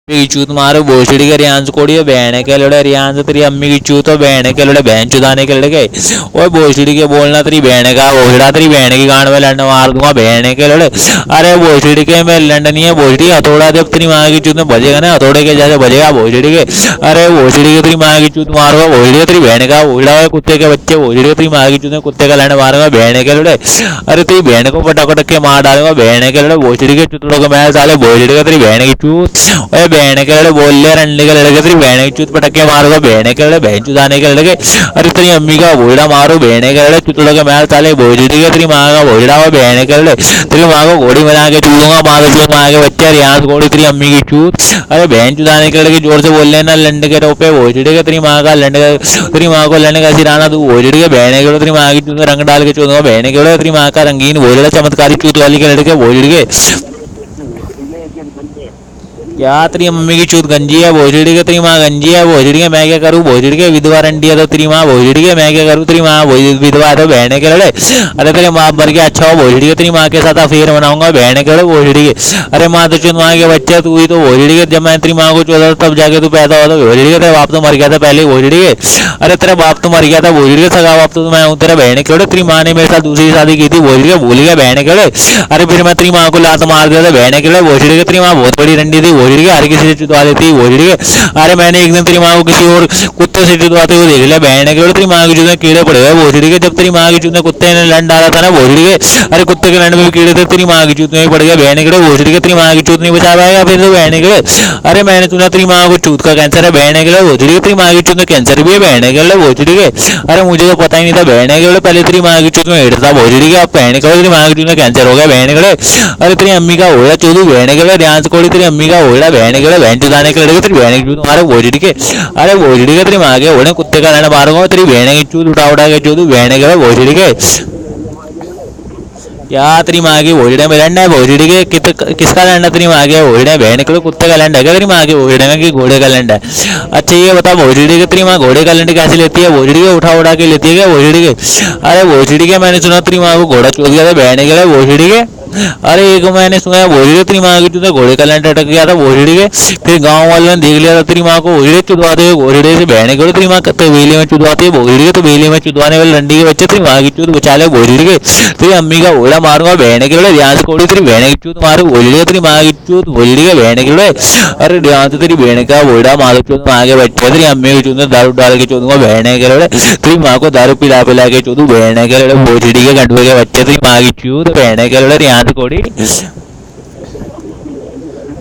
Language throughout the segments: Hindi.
की चूत मारो भोसड़ी के रियांज कोड़ी बहने के लड़े रियांज तेरी अम्मी की चूत बहने के लड़े बहन चुदाने के लड़े गए। और भोसड़ी के बोलना तेरी बहन का भोसड़ा तेरी बहन की गांड में लड़ने मार दूंगा बहने के लड़े। अरे भोसड़ी के में लड़नी है भोसड़ी हथौड़ा जब तेरी माँ की चूत में बजेगा ना हथौड़े के जैसे बजेगा भोसड़ी के। अरे भोसड़ी के तेरी माँ की चूत मारूंगा भोसड़ी तेरी बहन का भोसड़ा है कुत्ते के बच्चे भोसड़ी तेरी माँ की चूत में कुत्ते का लड़ने मारूंगा बहने के लड़े। अरे तेरी बहन को पटक पटक के मार डालूंगा बहने के लड़े भोसड़ी के चुतड़ों को मैं साले भोसड़ी का तेरी बहन की चूत। अरे बहने के लड़े बोल ले रंडे के लड़के तेरी बहन की चूत पटक के मारूंगा बहने के लड़े बहन चुदाने के लड़के। अरे तेरी अम्मी का भोसड़ा मारो बहने के लड़े चुतड़ों के मैं साले भोसड़ी के तेरी माँ का भोसड़ा हो बहने के लड़े। तेरी माँ को घोड़ी बना के चूदूंगा माँ को चूत माँ के बच्चे रियांस घोड़ी तेरी अम्मी की चूत। अरे बहन चुदाने के लड़के जोर से बोल लेना लंड के टोपे भोसड़ी के तेरी माँ का लंड तेरी माँ को लंड का सिराना तू भोसड़ी के बहने के तेरी माँ की चूत रंग डाल के चूदूंगा बहने के तेरी माँ का रंगीन भोसड़ा चमत्कारी चूत वाली के लड़के भोसड़ी के। क्या तेरी मम्मी की चूत गंजी है भोसड़ी के तेरी माँ गंजी है भोसड़ी के मैं क्या करूँ भोसड़ी के विधवा रंडी है तो तेरी माँ भोसड़ी के मैं क्या करूँ तेरी माँ विधवा है तो बहने के लड़े। अरे तेरे माँ मर के अच्छा हो भोसड़ी के तेरी माँ के साथ अफेयर बनाऊंगा बहने के लड़े भोसड़ी के। अरे माँ तो चुन माँ के बच्चे तू ही तो भोसड़ी के जब मैं तेरी माँ को चौदह तब जाके तू पैदा हुआ था भोसड़ी के तेरा बाप तो मर गया था पहले भोसड़ी के। अरे तेरा बाप तो मर गया था भोसड़ी के सगा बाप तो मैं हूँ तेरा बहने के लड़े। तेरी माँ ने मेरे साथ दूसरी शादी की थी भोसड़ी के भूल गया बहने के लड़े। अरे फिर मैं तेरी माँ को लात मार दिया था बहने के लड़े भोसड़ी के। तेरी माँ बहुत बड़ी रंडी थी भोसड़ी के हर किसी चुदवा देती भोसड़ी के। अरे मैंने एक दिन तेरी माँ को किसी और कुत्ते से चुदवाते हुए देख लिया बहने के। तेरी माँ की चूत में कीड़े पड़े हुए भोसड़ी के। जब तेरी माँ की चूत में कुत्ते ने लंड डाला था ना भोसड़ी के। अरे कुत्ते के लंड में भी कीड़े थे तेरी माँ की चूत में भी पड़ गया बहने के भोसड़ी के। तेरी माँ की चूत नहीं बचा पाएगा फिर तो बहने के। अरे मैंने सुना तेरी माँ को चूत का कैंसर है बहने के भोसड़ी के। तेरी माँ की चूत में कैंसर भी है बहने के भोसड़ी के। अरे मुझे तो पता ही नहीं था बहने के पहले तेरी माँ की चूत में हेड था भोसड़ी के। अब बहने के तेरी माँ की चूत में कैंसर हो गया बहने के। अरे तेरी अम्मी का ओढ़ा चोदू बहने के ध्यान से कोड़ी तेरी अम्मी का ओढ़ा बहने के बहन चुदाने के लड़के तेरी बहन की चूत तुम्हारे भोसड़ी के। अरे भोसड़ी के तेरी माँ के ओढ़े कुत्ते का लड़ मारूंगा तेरी बहन की चूत उठा उठा के चोदू बहने के भोसड़ी के। क्या तेरी माँ की भोसड़ी में लंड है भोसड़ी के किसका लंड है तेरी माँ के भोसड़ी बहन के कुत्ते का लंड है क्या तेरी माँ के भोसड़ी में कि घोड़े का लंड है। अच्छा ये बता भोसड़ी के तेरी माँ घोड़े का लंड कैसे लेती है भोसड़ी के उठा उठा के लेती है क्या भोसड़ी के। अरे भोसड़ी के मैंने सुना तेरी माँ को घोड़ा चोद गया था बहन के भोसड़ी के। अरे एक मैंने सुना है भोसड़ी तेरी माँ की चूत घोड़े का लंड अटक गया था भोसड़ी के। फिर गाँव वालों ने देख लिया था तेरी माँ को भोसड़ी चुदवाते हुए घोड़े से बहने के तेरी माँ तबेली में चुदवाती है भोसड़ी के। तबेली में चुदवाने वाले लंडी के बच्चे तेरी माँ की चूत बचा ले भोसड़ी के। तेरी अम्मी का घोड़ा मारूंगा बहने के ध्यान से कोड़ी तेरी बहन की चूत मारू भोसड़ी तेरी माँ की चूत भोसड़ी के बहने के। अरे ध्यान से तेरी बहन का घोड़ा मारू चूत माँ के बच्चे तेरी अम्मी की चूत में दारू डाल के चूदूंगा बहने के। तेरी माँ को दारू पिला पिला के चूदू बहने के भोसड़ी के गंडुए के बच्चे तेरी माँ की चूत बहने के ध्यान से कोड़ी।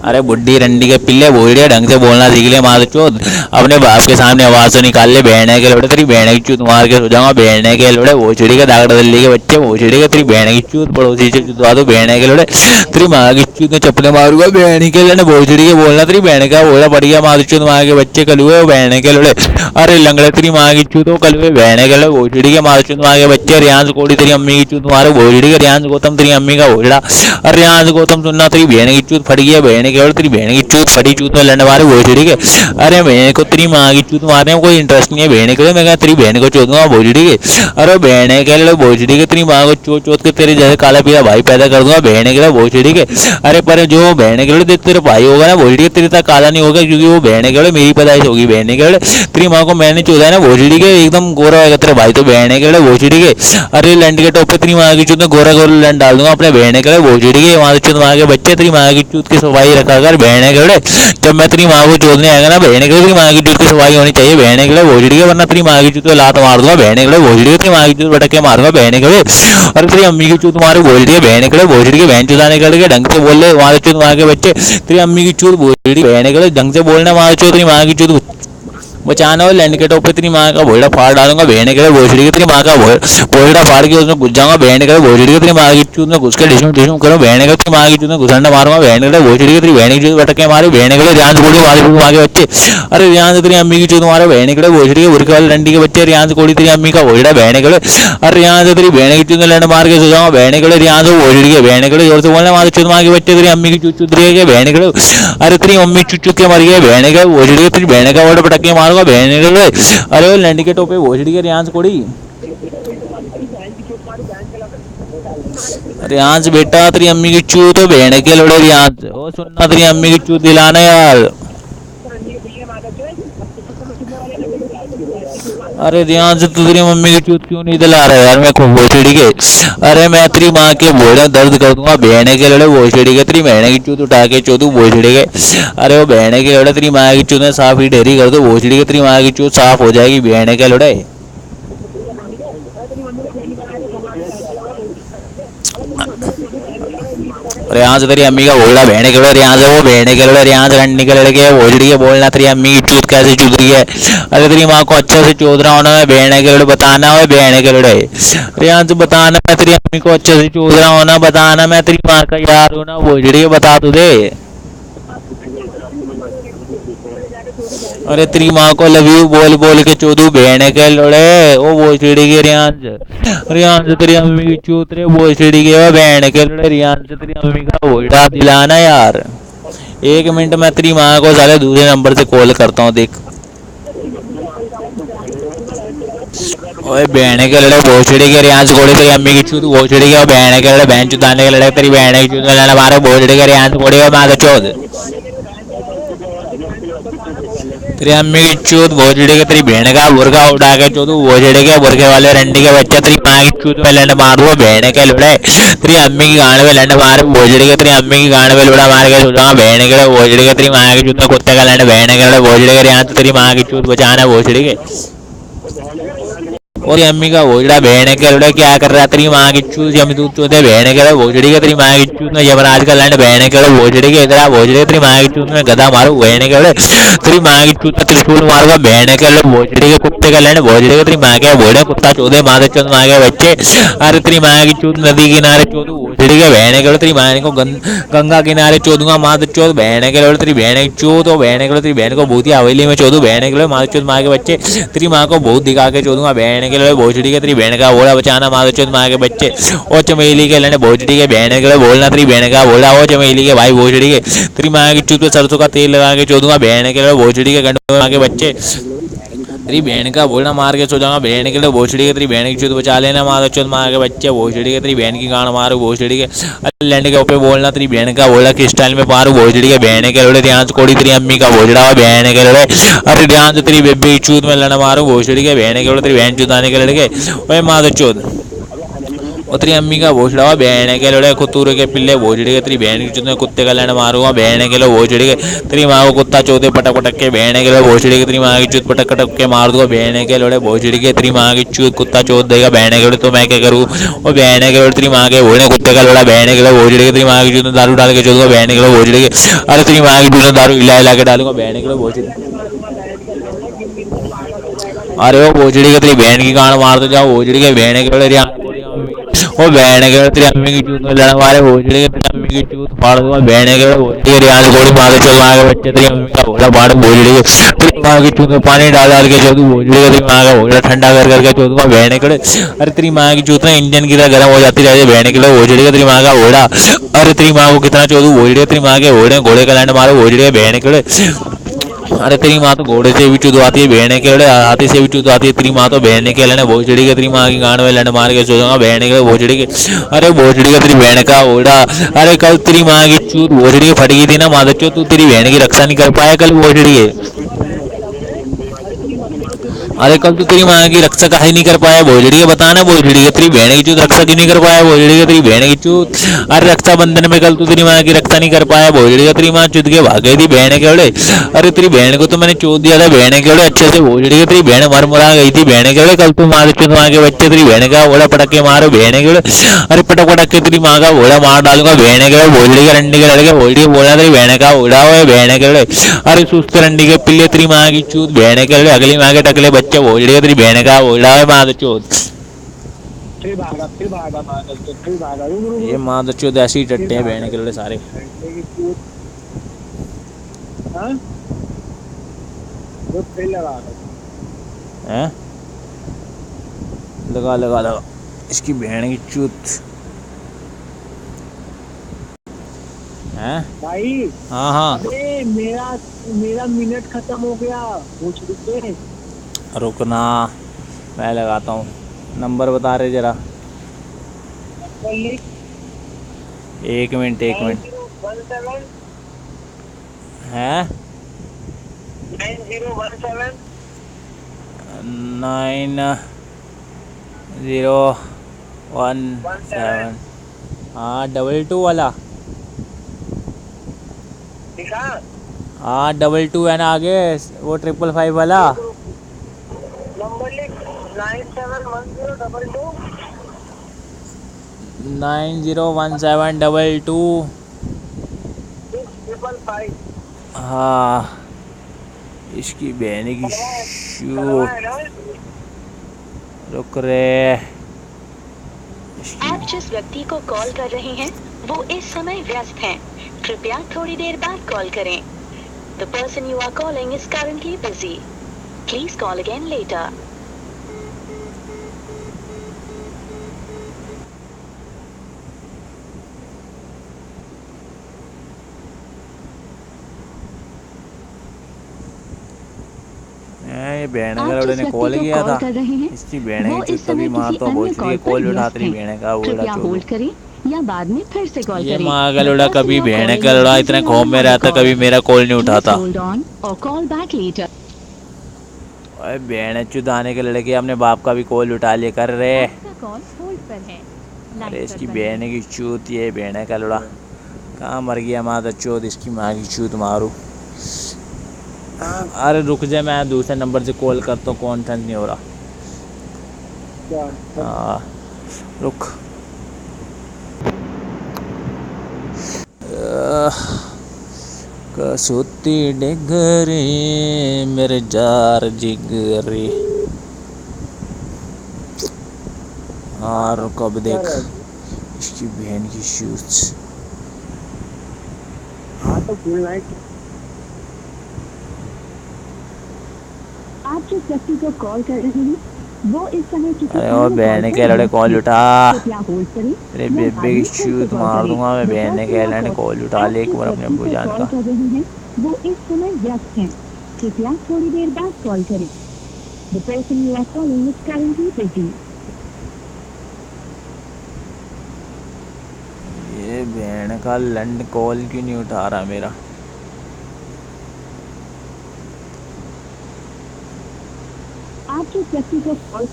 अरे बुड्ढी रंडी के पिल्ले भोसड़िया ढंग से बोलना सीख ले मार चोद। अपने बाप के सामने आवाज से निकाल ले बहने के लोड़े तेरी बहन की चूत मार के सो जाऊंगा बहने के लोड़े भोसड़ी के दागड़ दल्ली के बच्चे भोसड़ी के। तेरी बहन की चूत पड़ोसी से चुदवा दो बहने के लोड़े। तेरी माँ की चूत में चपले मारूंगा बहन के लोड़े भोसड़ी के बोलना तेरी बहन का बोला पड़ गया मार चूत मार के बच्चे कलुए बहने के लोड़े। अरे लंगड़े तेरी माँ की चूत हो कलुए बहने के लोड़े भोसड़ी के मार चूत मार के बच्चे। रियांस कोड़ी तेरी अम्मी की चूत मारो भोसड़ी के। रियांस गौतम तेरी अम्मी का भोसड़ा। अरे रियांस गौतम सुनना तेरी बहन की चूत फट गई बहने के। तेरी बहन की चूत फटी चूत में लड़ने मारे भोसड़ी के। अरे बहन को तेरी माँ की चूत मारने में कोई इंटरेस्ट नहीं है बहन के। मैं तेरी बहन को चोदूंगा भोसड़ी के। अरे बहन के लिए भोसड़ी के तेरी माँ को चोट चोट के तेरे जैसे काला पीला भाई पैदा कर दूंगा बहन के लिए भोसड़ी के। अरे पर जो बहन के लिए तेरे भाई होगा ना भोसड़ी के तेरे तक काला नहीं होगा क्योंकि वो बहन के लिए मेरी पैदाइश होगी बहन के लिए। तेरी माँ को मैंने चोदा है ना भोसड़ी के एकदम गोरा होगा तेरे भाई तो बहन के लिए भोसड़ी के। अरे लंड के टोप पे तेरी माँ की चूत में गोरा गोरा लंड डाल दूंगा अपने बहन के लिए भोसड़ी के। वहां चूत माँ के बच्चे तेरी माँ की चूत की सफाई रखा कर बहन के लिए। जब मैं तेरी माँ को चोदने आएगा ना बहने के लिए तेरी माँ की चूत की सफाई होनी चाहिए बहने के लिए भोसड़ी के। वरना तेरी माँ की चूत लात मार दूंगा बहने के लिए भोसड़ी के। तेरी माँ की चूत पटक के मारूंगा बहने के लिए। और तेरी अम्मी की चूत मारू भोसड़ी के बहने के लिए भोसड़ी के बहन चुदाने के लिए ढंग से बोल ले वहां चूत माँ के बच्चे। तेरी अम्मी की चूत भोसड़ी बहने के लिए ढंग से बोलना वहां चूत तेरी माँ की चूत बचाना हो लैंड के टॉप पे तेरी माँ का भोसड़ा फाड़ डालूंगा बहने के लिए भोसड़ी के। तेरी माँ का भोसड़ा फाड़ के उसमें घुस जाऊंगा बहने के लिए भोसड़ी के। तेरी माँ की चूत में घुस के डिशम डिशम करो बहने के। तेरी माँ की चूत में घुसंडा मारूंगा बहने के लिए भोसड़ी के। तेरी बहन की चूत पटक के मारू बहने के लिए ध्यान से कोड़ी मारे माँ के बच्चे। अरे ध्यान से तेरी अम्मी की चूत मारो बहने के लिए भोसड़ी के बुरके वाले रंडी के बच्चे। ध्यान से कोड़ी तेरी अम्मी का भोसड़ा बहने के लिए। अरे ध्यान से तेरी बहन की चूत में लंड मार के सो जाऊंगा बहने के लिए। ध्यान से भोसड़ी के बहने के लिए जोर से बोलना मारे चूत माँ के बच्चे। तेरी अम्मी की चूत चूत रही है बहने के लिए। अरे तेरी मम्मी चूत चूत के मर गई बहने के भोसड़ी के। तेरी बहने का भोसड़ा पटक के मारूंगा बहने के लिए। अरे वो लंड के टोपे भोसड़ी के रियांस कोड़ी। रियांस बेटा तेरी अम्मी की चूत तो बहन के लोड़े रियांस ओ सुनना तेरी अम्मी की चूत दिलाना यार। अरे ध्यान से, तू तेरी मम्मी की चूत क्यों नहीं दिला रहा है यार, मैं खूब भोसड़ी के। अरे मैं तेरी माँ के बोले दर्द कर दूंगा बहने के लड़े भोसड़ी के, तेरी बहने की चूत उठा के चोदू भोसड़ी के। अरे वो बहने के लड़े तेरी माँ की चूत में साफ ही ढेरी कर दो भोसड़ी के, तेरी माँ की चूत साफ हो जाएगी बहने के लड़े। और यहाँ से तेरी अम्मी का बोला बहने के लड़े, यहाँ से वो बहने के लड़े, यहाँ से रंडी के लड़के भोसड़ी के बोलना तेरी अम्मी की चूत कैसे चूत रही है। अरे तेरी माँ को अच्छे से चोद रहा होना मैं बहने के लड़े, बताना हो बहने के लड़े। अरे यहाँ से बताना मैं तेरी अम्मी को अच्छे से चोद रहा होना, बताना मैं तेरी माँ का यार हूँ ना भोसड़ी के, बता तू दे। अरे तेरी माँ को लव यू बोल बोल के चोदू बहने के लोड़े ओ भोसड़ी के रियांज। रियांज तेरी अम्मी की चूत रे भोसड़ी के वो बहने के लोड़े, रियांज तेरी अम्मी का भोसड़ा दिलाना यार। 1 मिनट मैं तेरी माँ को साले दूसरे नंबर से कॉल करता हूँ, देख। ओए बहने के लड़े भोसड़ी के रियांज कोड़ी तेरी अम्मी की चूत भोसड़ी के बहने के लड़े बहन चुताने के लड़े तेरी बहने की चूत लड़ा मारे भोसड़ी के रियांज कोड़ी मार चोद। तेरी अम्मी की चूत भोजड़ी के, तेरी बहन का बुरका उठा के चोदू भोजड़ी के, बुरके वाले रंडी के बच्चे तेरी माँ की चूत में लंड मारू बहन के लुड़े। तेरी अम्मी की गांड में लंड मार भोजड़ी के, तेरी अम्मी की गांड में लुड़ा मार के सोचा बहन के भोजड़ी के, तेरी माँ की चूत में कुत्ते का लंड बहन के भोजड़ी के, यहाँ तो तेरी माँ की चूत बचाना भोजड़ी के। और अम्मी का भोजड़ा बहने के लड़े क्या कर रहा है, तेरी माँ की चूत जमी दूध चूते बहने के भोजड़ी के, तेरी माँ की चूत में यमराज का लंड बहने के भोजड़ी के, इधर भोजड़ी तेरी माँ की चूत में गधा मारू बहने के, तेरी माँ की चूत में त्रिशूल मारूंगा बहने के भोजड़ी के, कुत्ते का लंड भोजड़ी के, तेरी माँ के भोजड़े कुत्ता चौदह माँ चौदह माँ के बच्चे। अरे तेरी माँ की चूत नदी किनारे चौदू भोजड़ी के बहने के, तेरी माँ को गंगा किनारे चौदूंगा माँ चौथ बहने के, तेरी बहन की चूत और बहने के, तेरी बहन को भूती हवेली में चौदू बहने के माँ चौथ माँ के बच्चे। तेरी माँ को भूत दिखा के चौदूंगा बहने के भोजड़ी के, तेरी बहन का बोला बचाना माँ चौथ माँ के बच्चे। और चमेली के लड़े भोजड़ी के बहने के बोलना तेरी बहन का बोला हो चमेली के भाई भोजड़ी के, तेरी माँ की चूत पे सरसों का तेल लगा के चौदूंगा बहने के भोजड़ी के गंडों माँ के बच्चे। तेरी बहन का बोलना मार के सो जाऊंगा बहन के लिए भोसड़ी के, तेरी बहन की चूत बचा लेना मार चौथ मार के बच्चे भोसड़ी के, तेरी बहन की गांड मारू भोसड़ी के। लैंड के ऊपर बोलना तेरी बहन का बोला किस स्टाइल में मारू भोसड़ी के बहन के लोड़े, ध्यान से कोड़ी तेरी अम्मी का भोजड़ा बहन के लोड़े। अरे ध्यान से तेरी बेबी की चूत में लड़ा मारू भोसड़ी के बहन के लोड़े, तेरी बहन चूताने के लड़के वही मार चौथ। और तेरी अम्मी का भोसड़ा हुआ बहने के लोड़े कुतूरे के पिल्ले भोजड़ी के, तेरी बहन की चूत में कुत्ते का लड़ मारूंगा बहने के लो भोजड़ी के, तेरी माँ को कुत्ता चौथे पटक पटक के बहने के लो भोजड़ी के, तेरी माँ की चूत पटक पटक के मार दूंगा बहने के लोड़े भोजड़ी के, तेरी माँ की चूत कुत्ता चौथ देगा बहने के लोड़े, तो मैं क्या करूँ। और बहने के लोड़े तेरी माँ के बोलने कुत्ते का लोड़ा बहने के लो भोजड़ी के, तेरी माँ की चूत में दारू डाल के चौदूंगा बहने के लो भोजड़ी के। अरे तेरी माँ की चूत में दारू हिला हिला के डालूंगा बहने के लो भोजड़ी। अरे वो भोजड़ी के तेरी बहन की गांड मार दो जाओ भोजड़ी के बहने के लोड़े, वो बहने के तेरी अम्मी की चूत में लड़ा मारे भोजड़ी के, तेरी अम्मी की चूत फाड़ दूंगा बहने के भोजड़ी के, रियाज गोली मार के चल मार के बच्चे, तेरी अम्मी का भोला फाड़ भोजड़ी के, तेरी माँ की चूत में पानी डाल डाल के चोदू भोजड़ी के, तेरी माँ का भोला ठंडा कर करके चोदूंगा बहने के। अरे तेरी माँ की चूत में इंजन की तरह गर्म हो जाती रहती है बहने के लिए भोजड़ी के, तेरी माँ का घोड़ा। अरे तेरी माँ को कितना चोदू भोजड़ी, तेरी माँ के घोड़े घोड़े का लैंड मारो भोजड़ी के बहने के। अरे तेरी माँ तो घोड़े से भी चुदवाती है बहने के लड़े, हाथी से भी चुदवाती है तेरी माँ तो बहने के लड़े भोजड़ी के, तेरी माँ की गांड में लड़ मार के सो जाऊंगा बहने के भोजड़ी के। अरे भोजड़ी का तेरी बहन का ओढ़ा। अरे कल तेरी माँ की चूत भोजड़ी की फट गई थी ना माधव, तू तेरी बहन की रक्षा नहीं कर पाया कल भोजड़ी के। अरे कल तू तेरी माँ की रक्षा काहे नहीं कर पाया भोजड़ी के, बताना भोजड़ी के, तेरी बहन की चूत रक्षा क्यों नहीं कर पाया भोजड़ी के, तेरी बहन की चूत। अरे रक्षाबंधन में कल तू तेरी माँ की रक्षा नहीं कर पाया भोजड़ी के, तेरी माँ चुद के भाग गई थी बहन के बड़े। अरे तेरी बहन को तो मैंने चोट दिया था बहन के बड़े अच्छे से भोजड़ी के, तेरी बहन मर मुरा गई थी बहन के बड़े, कल तू मार चुद माँ के बच्चे तेरी बहन का ओड़ा पटक के मारो बहन के बड़े। अरे पटक पटक के तेरी माँ का ओड़ा मार डालूंगा बहन के बड़े, भोजड़ी के रंडी के लड़के भोजड़ी बोला तेरी बहन का ओड़ा हुआ बहन के बड़े। अरे सुस्त रंडी के पिल्ले तेरी माँ की चूत बहन के बड़े, अगली माँ के टकले बच्चे भोजड़ी के, तेरी बहन का ओड़ा हुआ माँ चोत। ये माँ चोत ऐसे ही टट्टे हैं बहन के लड़े सारे। हैं लगा लगा लगा इसकी बहन की चूत हैं भाई। हाँ हाँ अरे मेरा मेरा मिनट खत्म हो गया, पूछ रुके। रुकना मैं लगाता हूँ, नंबर बता रहे जरा। 1 मिनट 1 मिनट 9017 है 9017 9017। हाँ 22 वाला। दिखा हाँ 22 है ना आगे, वो 555 वाला। नंबर लिख 971022 901722। 6555। हाँ इसकी बहन की शू। करवाए ना। रुक रे, इसकी आप जिस व्यक्ति को कॉल कर रहे हैं वो इस समय व्यस्त हैं। कृपया थोड़ी देर बाद कॉल करें। The person you are calling is currently busy. Please call again later. ये बहन आप का लड़े जिस ने व्यक्ति कॉल को किया कॉल था, कर रहे हैं इसकी बहन वो की इस चुत भी समय मार किसी तो अन्य बहुत कॉल कॉल पर उठा व्यस्त तेरी हैं। बहन का वो कृपया चोदू। होल्ड करें या बाद में फिर से कॉल ये करें। माँ का The लड़ा person कभी you are बहन calling का is लड़ा busy इतने on खौफ में another रहता, call. कभी मेरा कॉल नहीं Please उठाता। hold on or call back later. अरे बहन चुदाने के लड़के अपने बाप का भी कॉल उठा लिया कर रहे। आपका कॉल होल्ड पर है। अरे लाइन पर इसकी बने बहन की चूत, ये बहन का लड़ा कहाँ मर गया माता चोद, इसकी माँ की चूत मारू। अरे रुक जा, मैं दूसरे नंबर से कॉल करता हूँ, कॉन्फ्रेंस नहीं हो रहा। हाँ रुक। कसोती डिगरी मेरे जार जिगरी। हाँ रुक, अब देख इसकी बहन की शूज। हाँ तो फुल नाइट। आप जिस व्यक्ति को कॉल कर रहे हैं वो इस समय किसी अरे वो अन्य बहन कॉल के पर लड़े व्यस्त कॉल हैं। उठा। कृपया होल्ड करें अरे या बेबे बाद की में फिर से शूत कॉल मार करें। दूंगा मैं, The बहन person के you are लड़े calling- कॉल उठा आप ले एक जिस बार अपने व्यक्ति अब्बू को जान कॉल का। कर रहे हैं वो इस समय व्यस्त हैं। कृपया थोड़ी देर बाद कॉल करें। The person you are calling is currently busy. ये बहन का लंड कॉल क्यों नहीं उठा रहा मेरा। आप जिस व्यक्ति को कॉल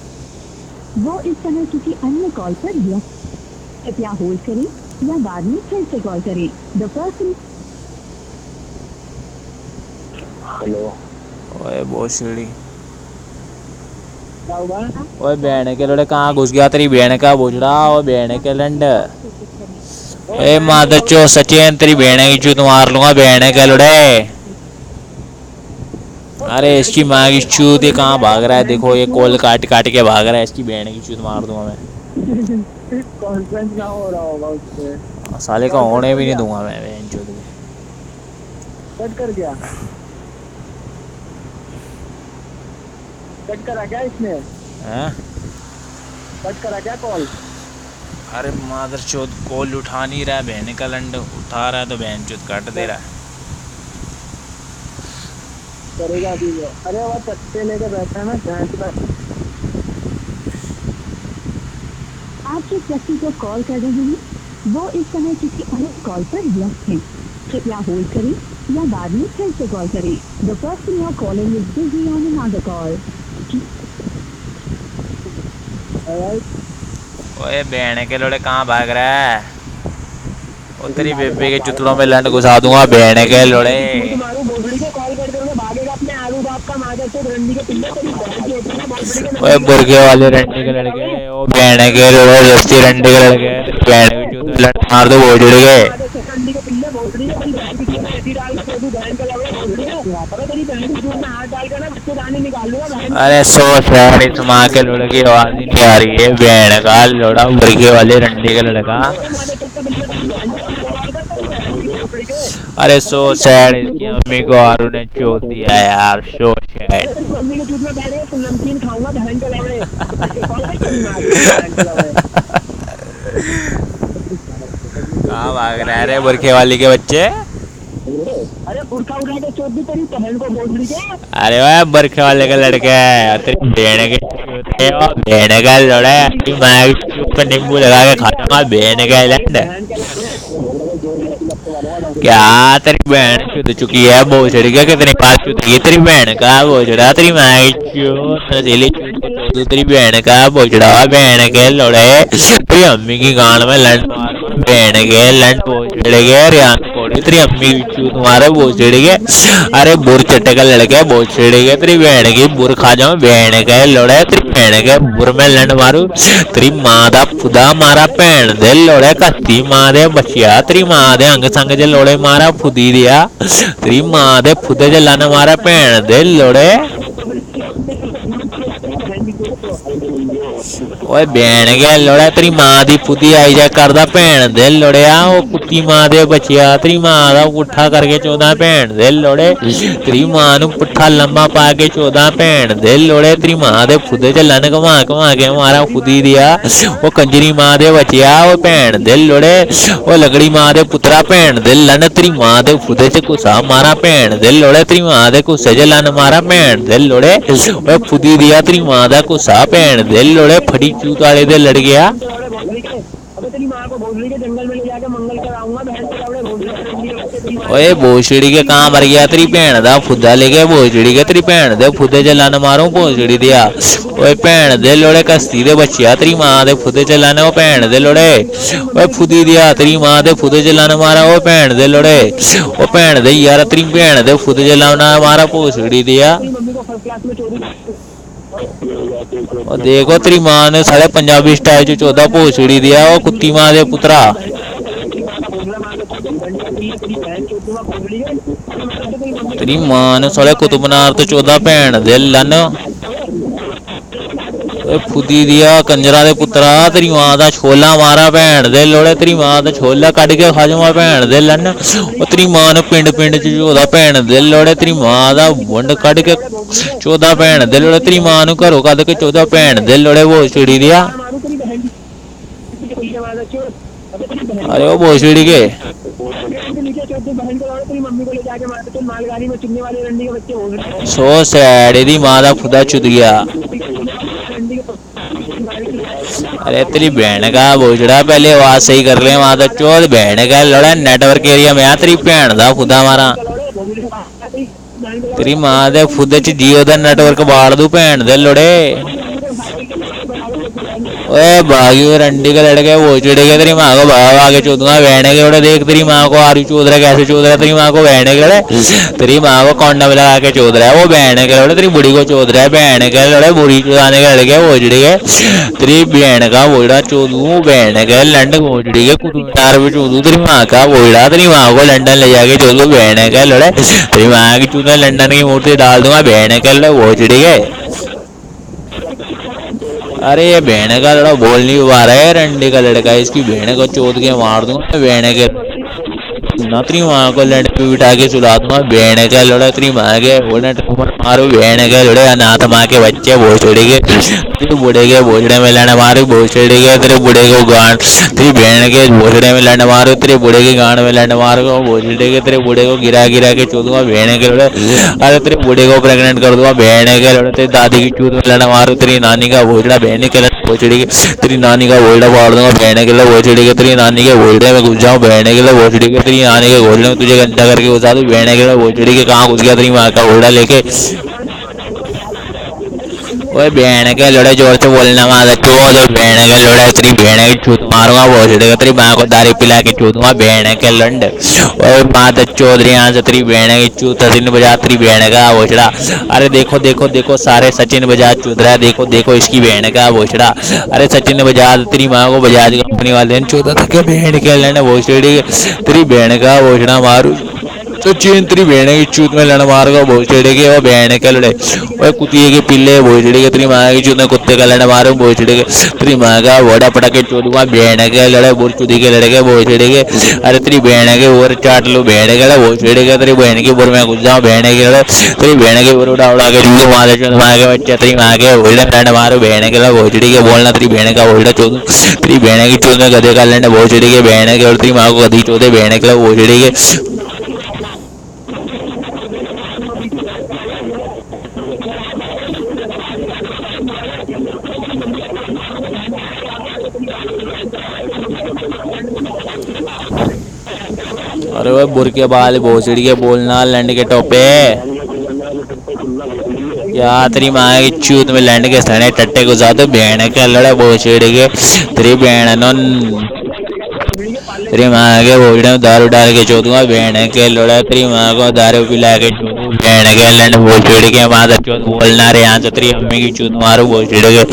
वो इस समय किसी अन्य कॉल पर व्यस्त। कृपया होल्ड करें या बाद में फिर से कॉल करें। The person हेलो ओए भोसड़ी, क्या हुआ? ओए बहन के लड़े कहाँ घुस गया तेरी बहन का बोझड़ा। ओ बहन के लंड, ए माता चो सचिन तेरी बहन की चूत मार लूंगा बहन के लड़े। अरे इसकी माँ की चूत, ये कहाँ भाग रहा है देखो, ये कॉल काट काट के भाग रहा है, इसकी बहन की चूत मार दूंगा मैं। कॉन्फ्रेंस ना हो रहा होगा उससे। साले का होने भी नहीं दूंगा मैं बहन चूत को। कट कर गया, कट करा क्या इसने? हैं? कट करा क्या कॉल? अरे मादर चौथ कॉल उठा नहीं रहा है, बहन का लंड उठा रहा है तो बहन चौथ काट दे रहा है। करेगा अभी वो। अरे वो चट्टे लेके बैठा है ना भैंस पर। आप जिस व्यक्ति को कॉल कर रहे हैं वो इस समय किसी अन्य कॉल पर व्यस्त हैं। कृपया होल्ड करें या बाद में फिर से कॉल करें। The person you are calling is busy on another call. ओए बहन के लोड़े कहाँ भाग रहा है? ओ तेरी बेबे के चुतड़ों में लंड घुसा दूंगा बहन के लोड़े। तुम्हारू भोसड़ी को कॉल कर दोगे, भागेगा अपने आलू बाप का मादर से रंडी के पिल्ले तेरी बहन की होती है भोसड़ी के। ओए बुरके वाले रंडी के लड़के, ओ बहन के लोड़े जस्ती रंडी के लड़के, तेरी बहन की चुत में लंड मार दो भोसड़ी के। रंडी के पिल्ले भोसड़ी के, तेरी बहन की चूत में ऐसी डाल के तू बहन का लगे भोसड़ी के। पता तेरी बहन की चूत में हाथ डाल कर ना बच्चे दाने निकाल लूंगा बहन। अरे सोच यार, इस माँ के लोड़े की आवाज ही नहीं आ रही है। बहन का लोड़ा बुरके वाले रंडी के लड़का। अरे सो सैड, इसकी मम्मी को आरू ने चोट दिया यार, सो सैड। मम्मी के चूत में बैठ गए, नमकीन खाऊंगा बहन के लगे। बहन के लगे। कहाँ भाग रहा है रे बुरखे वाली के बच्चे? अरे बुरखा उठा के चोट दी तेरी बहन को भोसड़ी के। अरे वाह बुरखे वाले का लड़का है, तेरी बहन के चूते और बहन का लोड़ा है, अपनी माँ की चूत पे नींबू लगा के खाता मार बहन का लंड। क्या तेरी बहन चुद चुकी है भोसड़ी का कितनी बार चुदेगी तेरी बहन का भोसड़ा तेरी माँ की नशीली चूत के चोदू तेरी बहन का भोसड़ा बहन के लोड़े तेरी अम्मी की गांड में लंड मार बहन के लंड भोसड़े के रियान कोड़ी तेरी अम्मी की चूत मारे भोसड़ी के अरे बुर चट्टे का लड़के भोसड़ी के तेरी बहन की बुर खा जाऊं बहन के लोड़े तेरी बहन के बुर में लंड मारू तेरी माँ दा खुदा मारा भैन दे लोड़े कत्ती माँ दे बचिया तेरी माँ दे अंग संग जे लोड़े मारा फुदी दिया तेरी माँ दे फुदे जे लन मारा भैन दे लोड़े ओए बहन के लोड़े तेरी माँ दी फुदी आई जा करदा भैन दे लोड़िया ओ कुत्ती माँ दे बचिया तेरी माँ दा पुट्ठा करके चौदा भैन दे लोड़े तेरी माँ नु पुट्ठा लंबा पा के चौदा भैन दे लोड़े तेरी माँ दे फुदे च लन घमा घमा के मारा फुदी दिया ओ कंजरी माँ दे बचिया ओ भैन दे लोड़े ओ लगड़ी माँ दे पुत्रा भैन दे लन तेरी माँ दे फुदे च घुसा मारा भैन दे लोड़े तेरी माँ दे घुसे च लन मारा भैन दे लोड़े ओ फुदी दिया तेरी माँ दा घुसा भैन दे लोड़े फड़ी चूत वाले दे लड़ गया अबे तेरी माँ को भोसड़ी के जंगल में ले जाके मंगल कराऊंगा बहन के लौड़े भोसड़ी के ओए भोसड़ी के कहाँ मर गया तेरी भैन दा फुद्दा लेके भोसड़ी के तेरी भैन दे फुदे च लन मारूं भोसड़ी दिया ओए भैन दे लोड़े कस्ती दे बच्चिया तेरी माँ दे फुदे च लन ओ भैन दे लोड़े ओए फुदी दिया तेरी माँ दे फुदे च लन मारा ओ भैन दे लोड़े ओ भैन दे यार तेरी भैन दे फुदे च लन मारा भोसड़ी दिया मम्मी को फर्स्ट क्लास में चोरी और देखो तेरी माँ ने साढ़े पंजाबी स्टाइल च चौदह भोसड़ी दिया ओ कुत्ती माँ दे पुत्रा तेरी माँ ने साढ़े कुतुबनार तो चौदह भैन दे लन फुदी दिया कंजरा दे पुत्रा तेरी माँ दा छोला मारा भैन दे लोड़े तेरी माँ दा छोला कट के खा जावा भैन दे लन ओ तेरी माँ ने पिंड पिंड च चौदह भैन दे लोड़े तेरी माँ दा वंड कट के चौदह भैन दे लोड़े तेरी माँ नु घरों कद के चौदह भैन दे लोड़े भोसड़ी दिया अरे ओ भोसड़ी के सो सैड दी माँ दा खुदा चुद गया अरे तेरी बहन का भोसड़ा पहले आवाज सही कर ले माँ दा चौथ बहन का लड़ा नेटवर्क एरिया में आ तेरी भैन दा खुदा मारा तेरी माँ दे खुद च जियो दा नेटवर्क बाड़ दू भैन दे लोड़े ओए भागी रंडी के लड़के भोसड़ी के तेरी माँ को भाव आगे चौदह बहने के लोड़े देख तेरी माँ को आरू चौध रहा कैसे चौध रहा तेरी माँ को बहने के लोड़े तेरी माँ को कौंडम लगा के चौध रहा है वो बहने के लोड़े तेरी बुढ़ी को चौध रहा है बहने के लोड़े बुढ़ी चौधाने के लड़के भोसड़ी के तेरी बहन का बोड़ा चौदू बहन के लंड भोसड़ी के कुतुबनार भी चौदू तेरी माँ का बोड़ा तेरी माँ को लंदन ले जाके चौदू बहन के लोड़े तेरी माँ की चौदह लंदन की मूर्ति डाल दूंगा बहन के लोड़े भोसड़ी के अरे ये बहन का लड़ा बोल नहीं पा रहा है रंडी का लड़का इसकी बहन को चोद के मार दूंगा बहन के ना तेरी माँ को लड़ पे बिठा के सुला दूंगा बहन का लड़ा तेरी माँ के मारू बहन के लड़े अनाथ माँ के बच्चे भोसड़ी के तेरे बूढ़े के भोसड़े में लड़ मारू भोसड़ी के तेरे बूढ़े को गांड तेरी बहन के भोसड़े में लड़ मारू तेरे बूढ़े के गांड में लड़ मारू भोसड़ी के तेरे बूढ़े को गिरा गिरा के चोदूंगा बहन के लड़े अरे तेरे बूढ़े को प्रेग्नेंट कर दूंगा बहन के लड़े तेरी दादी की चूत में लड़ मारू तेरी नानी का भोसड़ा बहन के लड़ भोसड़ी के तेरी नानी का भोसड़ा फाड़ दूंगा बहन के लिए भोसड़ी के तेरी नानी के भोसड़े में घुस जाऊं बहन के लिए भोसड़ी के तेरी नानी के घोसड़े में तुझे गंदा करके घुसा दूं बहन के लिए भोसड़ी के कहाँ घुस गया तेरी माँ का भोसड़ा लेके ओए बहन के लड़े जोर से बोलना मारा चोद बहन के लड़े तेरी बहन की चूत मारूंगा भोसड़ी के तेरी माँ को दारू पिला के चूदूंगा बहन के लंड ओए माँ चौधरी यहाँ से तेरी बहन की चूत सचिन बजाज तेरी बहन का भोसड़ा अरे देखो देखो देखो सारे सचिन बजाज चूत रहा है देखो देखो इसकी बहन का भोसड़ा अरे सचिन बजाज तेरी माँ को बजाज कंपनी वाले ने चूता था क्या बहन के लंड भोसड़ी तेरी बहन का भोसड़ा मारू सचिन तेरी बहन की चूत में लड़ मारूंगा भोसड़ी के वो बहन के लड़े ओए कुतिये के पिल्ले भोसड़ी के तेरी माँ की चूत में कुत्ते का लड़ मारू भोसड़ी के तेरी माँ का वोड़ा पटा के चोदूंगा बहन के लड़े बोल चुदी के लड़के भोसड़ी के अरे तेरी बहन के ओर चाट लो बहन के लड़े भोसड़ी के तेरी बहन की बोर में घुस जाऊँ बहन के लड़े तेरी बहन के बोर उड़ा उड़ा के चूदू मारे चूद मार के बच्चे तेरी माँ के ओल्डे लड़ मारू बहन के लड़े भोसड़ी के बोलना तेरी बहन का ओल्डा चोदू तेरी बहन की चूत में गधे का लड़ भोसड़ी के बहन के और तेरी माँ को गधी चोदे बहन के लड़े भोसड़ी के अरे वो बुरके बाल भोसड़ी के बोलना लैंड के टोपे क्या तेरी माँ की चूत में लैंड के सने टट्टे को जाते भेड़ के लड़े भोसड़ी के तेरी भेड़ तेरी माँ के भोजन में दारू डाल के चोदूंगा भेड़ के लड़ा तेरी माँ को दारू पिला के चोदू भेड़ के लंड भोसड़ी के माता चोद बोलना रे यहाँ से तेरी अम्मी की चूत मारू भोसड़ी के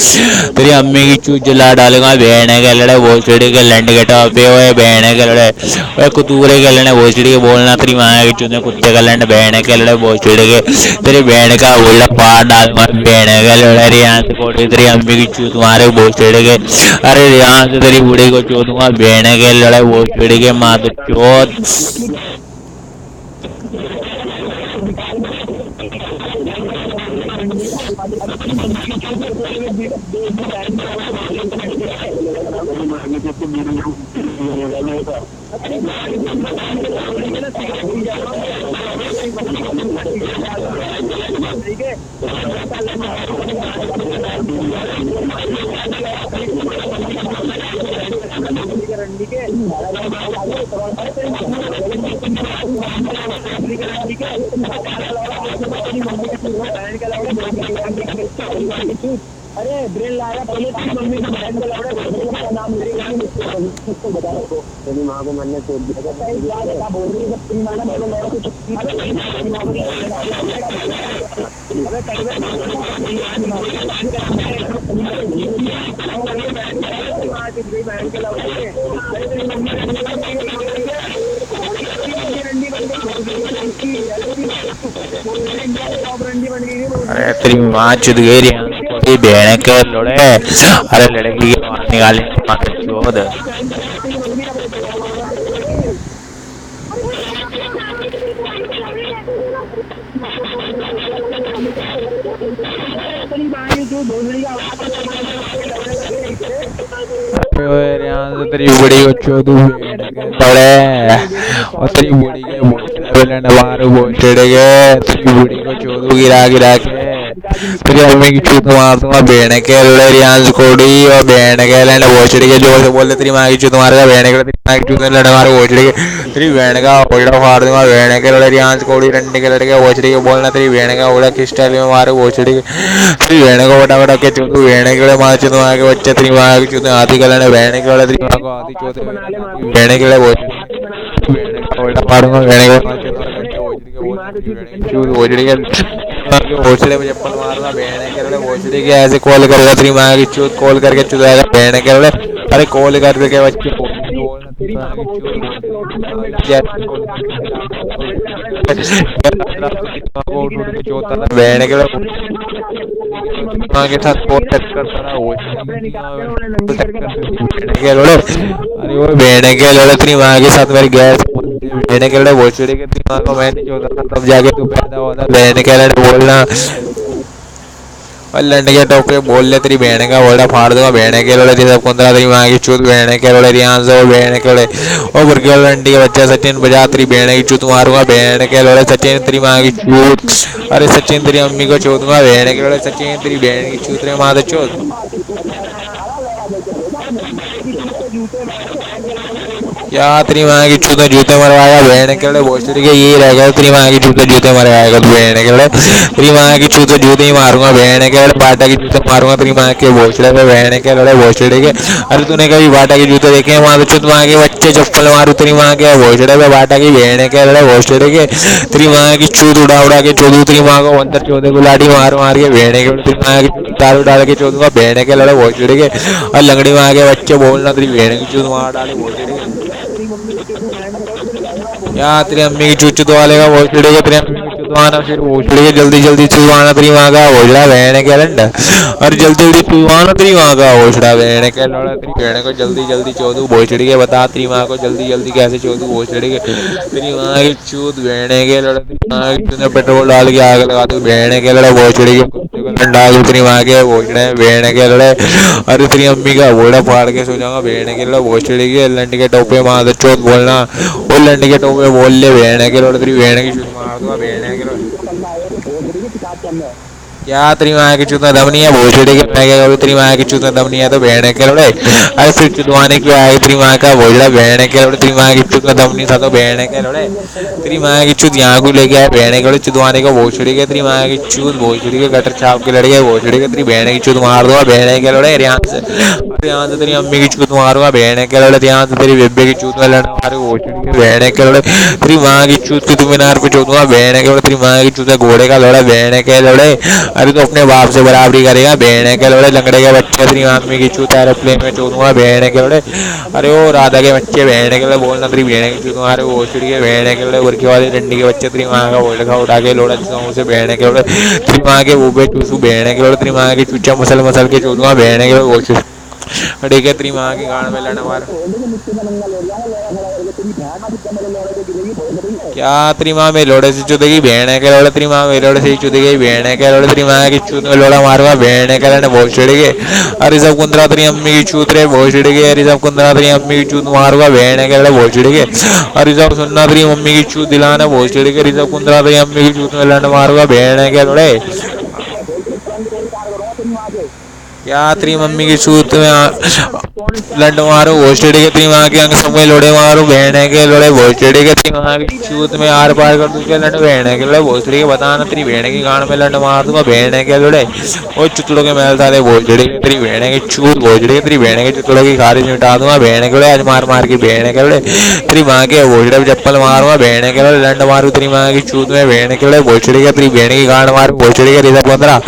तेरी अम्मी की चूत जला डालूंगा भेड़ के लड़े भोसड़ी के लंड के टॉपे हुए भेड़ के लड़े वह कुतूरे के लड़े भोसड़ी के बोलना तेरी माँ की चूत में कुत्ते का लंड भेड़ के लड़े भोसड़ी के तेरी भेड़ का उल्टा पार डालूंगा भेड़ के लड़े रे यहाँ से कोटी तेरी अम्मी की चूत मारे भोसड़ी के अरे यहाँ से तेरी बूढ़ी को चोदूंगा भेड़ के लड़े भोसड़ी के माता चोद ठीक है रंडी के अरे ब्रेन लाया पहले तेरी मम्मी का बहन का लौड़ा का नाम लेगा उसको बता रखो तेरी माँ को मैंने छोड़ दिया क्या बोल रही है तेरी माँ ना मेरे लौड़ा को छुट्टी अरे बहन के लौड़ा अरे तेरी माँ चुद गई रे भेड़ के लड़े अरे लड़की की माँ निकाले माता चोद तेरी बड़ी को चोदू लड़े और तेरी बड़ी के मारू भोसड़े के तेरी बड़ी को चोदू गिरा गिरा के तेरी अम्मी की चूत मार दूंगा भेड़ के लड़े रियांश कोड़ी और भेड़ के लड़े भोसड़ी के जोर से बोले तेरी माँ की चूत मारेगा भेड़ के तेरी माँ की चूत लड़े मारे भोसड़ी के तेरी भेड़ का ओड़ा फाड़ दूंगा भेड़ के लड़े रियांश कोड़ी रंडी के लड़के भोसड़ी के बोलना तेरी भेड़ का ओड़ा किस स्टाइल में मारे भोसड़ी के तेरी भेड़ को बटा बटा के चूत भेड़ के लड़े मार चूत मार के बच्चे तेरी माँ की चूत हाथी के लड़े भेड़ के लड़े तेरी माँ को हाथी चूत भेड़ के लड़े भोसड़ी उल्टा मारूंगा भेड़ के भोसड़ी के भोसड़े में चप्पल मारूंगा भेड़ के लड़े भोसड़ी के ऐसे कॉल करेगा तेरी माँ की चूत कॉल करके चुदाएगा भेड़ के लड़े अरे कॉल कर के बच्चे भेड़ के के साथ कॉल करता रहा अरे वो भेड़ के लड़े तेरी माँ के साथ मेरी गैस भेड़ के लड़े भोसड़ी के तेरी माँ को मैं नहीं छोड़ता था तब जाके तू पैदा होता भेड़ के लड़े बोलना और लंड के टोपे बोल ले तेरी भेड़ का ओड़ा फाड़ दूंगा भेड़ के लड़े तेरी सब कुंदरा तेरी माँ की चूत भेड़ के लड़े रियांश और भेड़ के लड़े और बुरके लंडी के बच्चा सचिन बजा तेरी भेड़ की चूत मारूंगा भेड़ के लड़े सचिन तेरी माँ की चूत अरे सचिन तेरी अम्मी को चोदूंगा भेड़ के लड़े सचिन तेरी भेड़ की चूत रे माँ चोद क्या तेरी माँ की चूते जूते मरवाया भेड़ के लड़े भोसड़ी के ये रह गया तेरी माँ की चूते जूते मरवाएगा तू भेड़ के लड़े तेरी माँ की चूते जूते ही मारूंगा भेड़ के लड़े बाटा की जूते मारूंगा तेरी माँ के भोसड़े पे भेड़ के लड़े भोसड़ी के अरे तूने कभी बाटा के जूते देखे हैं माँ चूत माँ के बच्चे चप्पल मारू तेरी माँ के भोसड़े पे बाटा की भेड़ के लड़े भोसड़े के तेरी माँ की चूत उड़ा उड़ा के चोदू तेरी माँ को अंदर चौदह को लाठी मार मार के भेड़ के तेरी माँ की दारू डाल के चोदूंगा भेड़ के लड़े भोसड़ी के और लंगड़ी माँ के बच्चे बोलना तेरी भेड़ की चूत मार डाले भोसड़ी के यहाँ तेरी अम्मी की चूत चुदवालेगा भोसड़ी के तेरी अम्मी की चुदवाना फिर भोसड़ी के जल्दी जल्दी चुदवाना तेरी माँ का भोसड़ा भेड़ के लंड और जल्दी जल्दी चुदवाना तेरी माँ का भोसड़ा भेड़ के लड़ा तेरी भेड़ को जल्दी जल्दी चोदू भोसड़ी के बता तेरी माँ को जल्दी जल्दी कैसे चोदू भोसड़ी के तेरी माँ की चूत भेड़ के लड़ा तेरी माँ की चूत पेट्रोल डाल के आग लगा दू भेड़ के लड़ा भोसड़ी के कुत्ते को डाल दू तेरी माँ के भोसड़े भेड़ के लड़े अरे तेरी अम्मी का घोड़ा फाड़ के सो जाऊंगा भेड़ के लड़ा भोसड़ी के लंड के टोपे माँ चोत बोलना वो लंड के टोपे बोल ले भेड़ के लड़ा तेरी भेड़ की चूत मार दूंगा भेड़ के लड़ा क्या तेरी माँ की चूत में दम नहीं है भोसड़ी के, मैं क्या करूँ तेरी माँ की चूत में दम नहीं है तो बहने के लोड़े, अरे फिर चुदवाने क्यों आए तेरी माँ का भोजड़ा बहने के लोड़े, तेरी माँ की चूत में दम नहीं था तो बहने के लोड़े, तेरी माँ की चूत यहाँ को लेके आए बहने के लोड़े चुदवाने को भोसड़ी के, तेरी माँ की चूत भोसड़ी के गटर छाप के लड़के भोसड़ी के, तेरी बहने की चूत मार दूंगा बहने के लोड़े, यहाँ से तेरी अम्मी की चूत मारूंगा बहने के लोड़े, यहाँ से तेरी बेबे की चूत में लड़ने मारे भोसड़ी के बहने के लोड़े, तेरी माँ की चूत की तुम मीनार पे चोदूंगा बहने के लोड़े, तेरी माँ की चूत है घोड़े का लोड़ा बहने के लोड़े, अरे तो अपने बाप से बराबरी करेगा बहने के लोड़े, लंगड़े के बच्चे तेरी मम्मी की चूत एरोप्लेन में चोदूंगा बहने के लोड़े, अरे ओ राधा के बच्चे बहने के लोड़े बोलना तेरी बहने की चूत तुम्हारे वो चिड़ी के बहने के लोड़े, बुरके वाली डंडी के बच्चे तेरी माँ का बोल खा उठा के लोड़ा से बहने के लोड़े, तेरी माँ के ऊबे चूसू बहने के लोड़े, तेरी माँ की चूचा मसल मसल के चोदूंगा बहने के लोड़े वो चिड़ी, ठीक है तेरी माँ की गाड़ में लड़ने वाला क्या तेरी माँ में लोड़े से चुदेगी बहने के लोड़े, तेरी माँ में लोड़े से चुदेगी बहने के लोड़े, तेरी माँ की चूत में लोड़ा मारूंगा बहने के लोड़े बहुत चिड़ेगे, अरे सब कुंदरा तेरी अम्मी की चूत रे बहुत चिड़ेगे, अरे सब कुंदरा तेरी अम्मी की चूत मारूंगा बहने के लोड़े बहुत चिड़ेगे, अरे सब सुनना तेरी मम्मी की चूत दिलाना बहुत चिड़ेगे, अरे सब कुंदरा तेरी अम्मी की चूत में लड़ मारूंगा बहने के लोड़े, क्या तेरी मम्मी की सूत में लड्डू मारो भोसड़ी के, तेरी माँ के अंग सब में लोड़े मारो बहने के लोड़े भोसड़ी के, तेरी माँ की सूत में आर पार कर दूँ क्या लड्डू बहने के लोड़े भोसड़ी के, बताना तेरी बहने की गांड में लड्डू मार दूंगा बहने के लोड़े, और चुतड़ों के मैल सारे भोसड़ी के, तेरी बहने की चूत भोसड़ी के, तेरी बहने के चुतड़ों की खारिज मिटा दूंगा बहने के लोड़े, आज मार मार के बहने के लोड़े, तेरी माँ के भोसड़े पे चप्पल मारूंगा बहने के लोड़े, लंड मारू तेरी माँ की चूत में बहने के लोड़े भोसड़ी के, तेरी बहने की गांड मारू भोसड़ी के रिजर्व 15,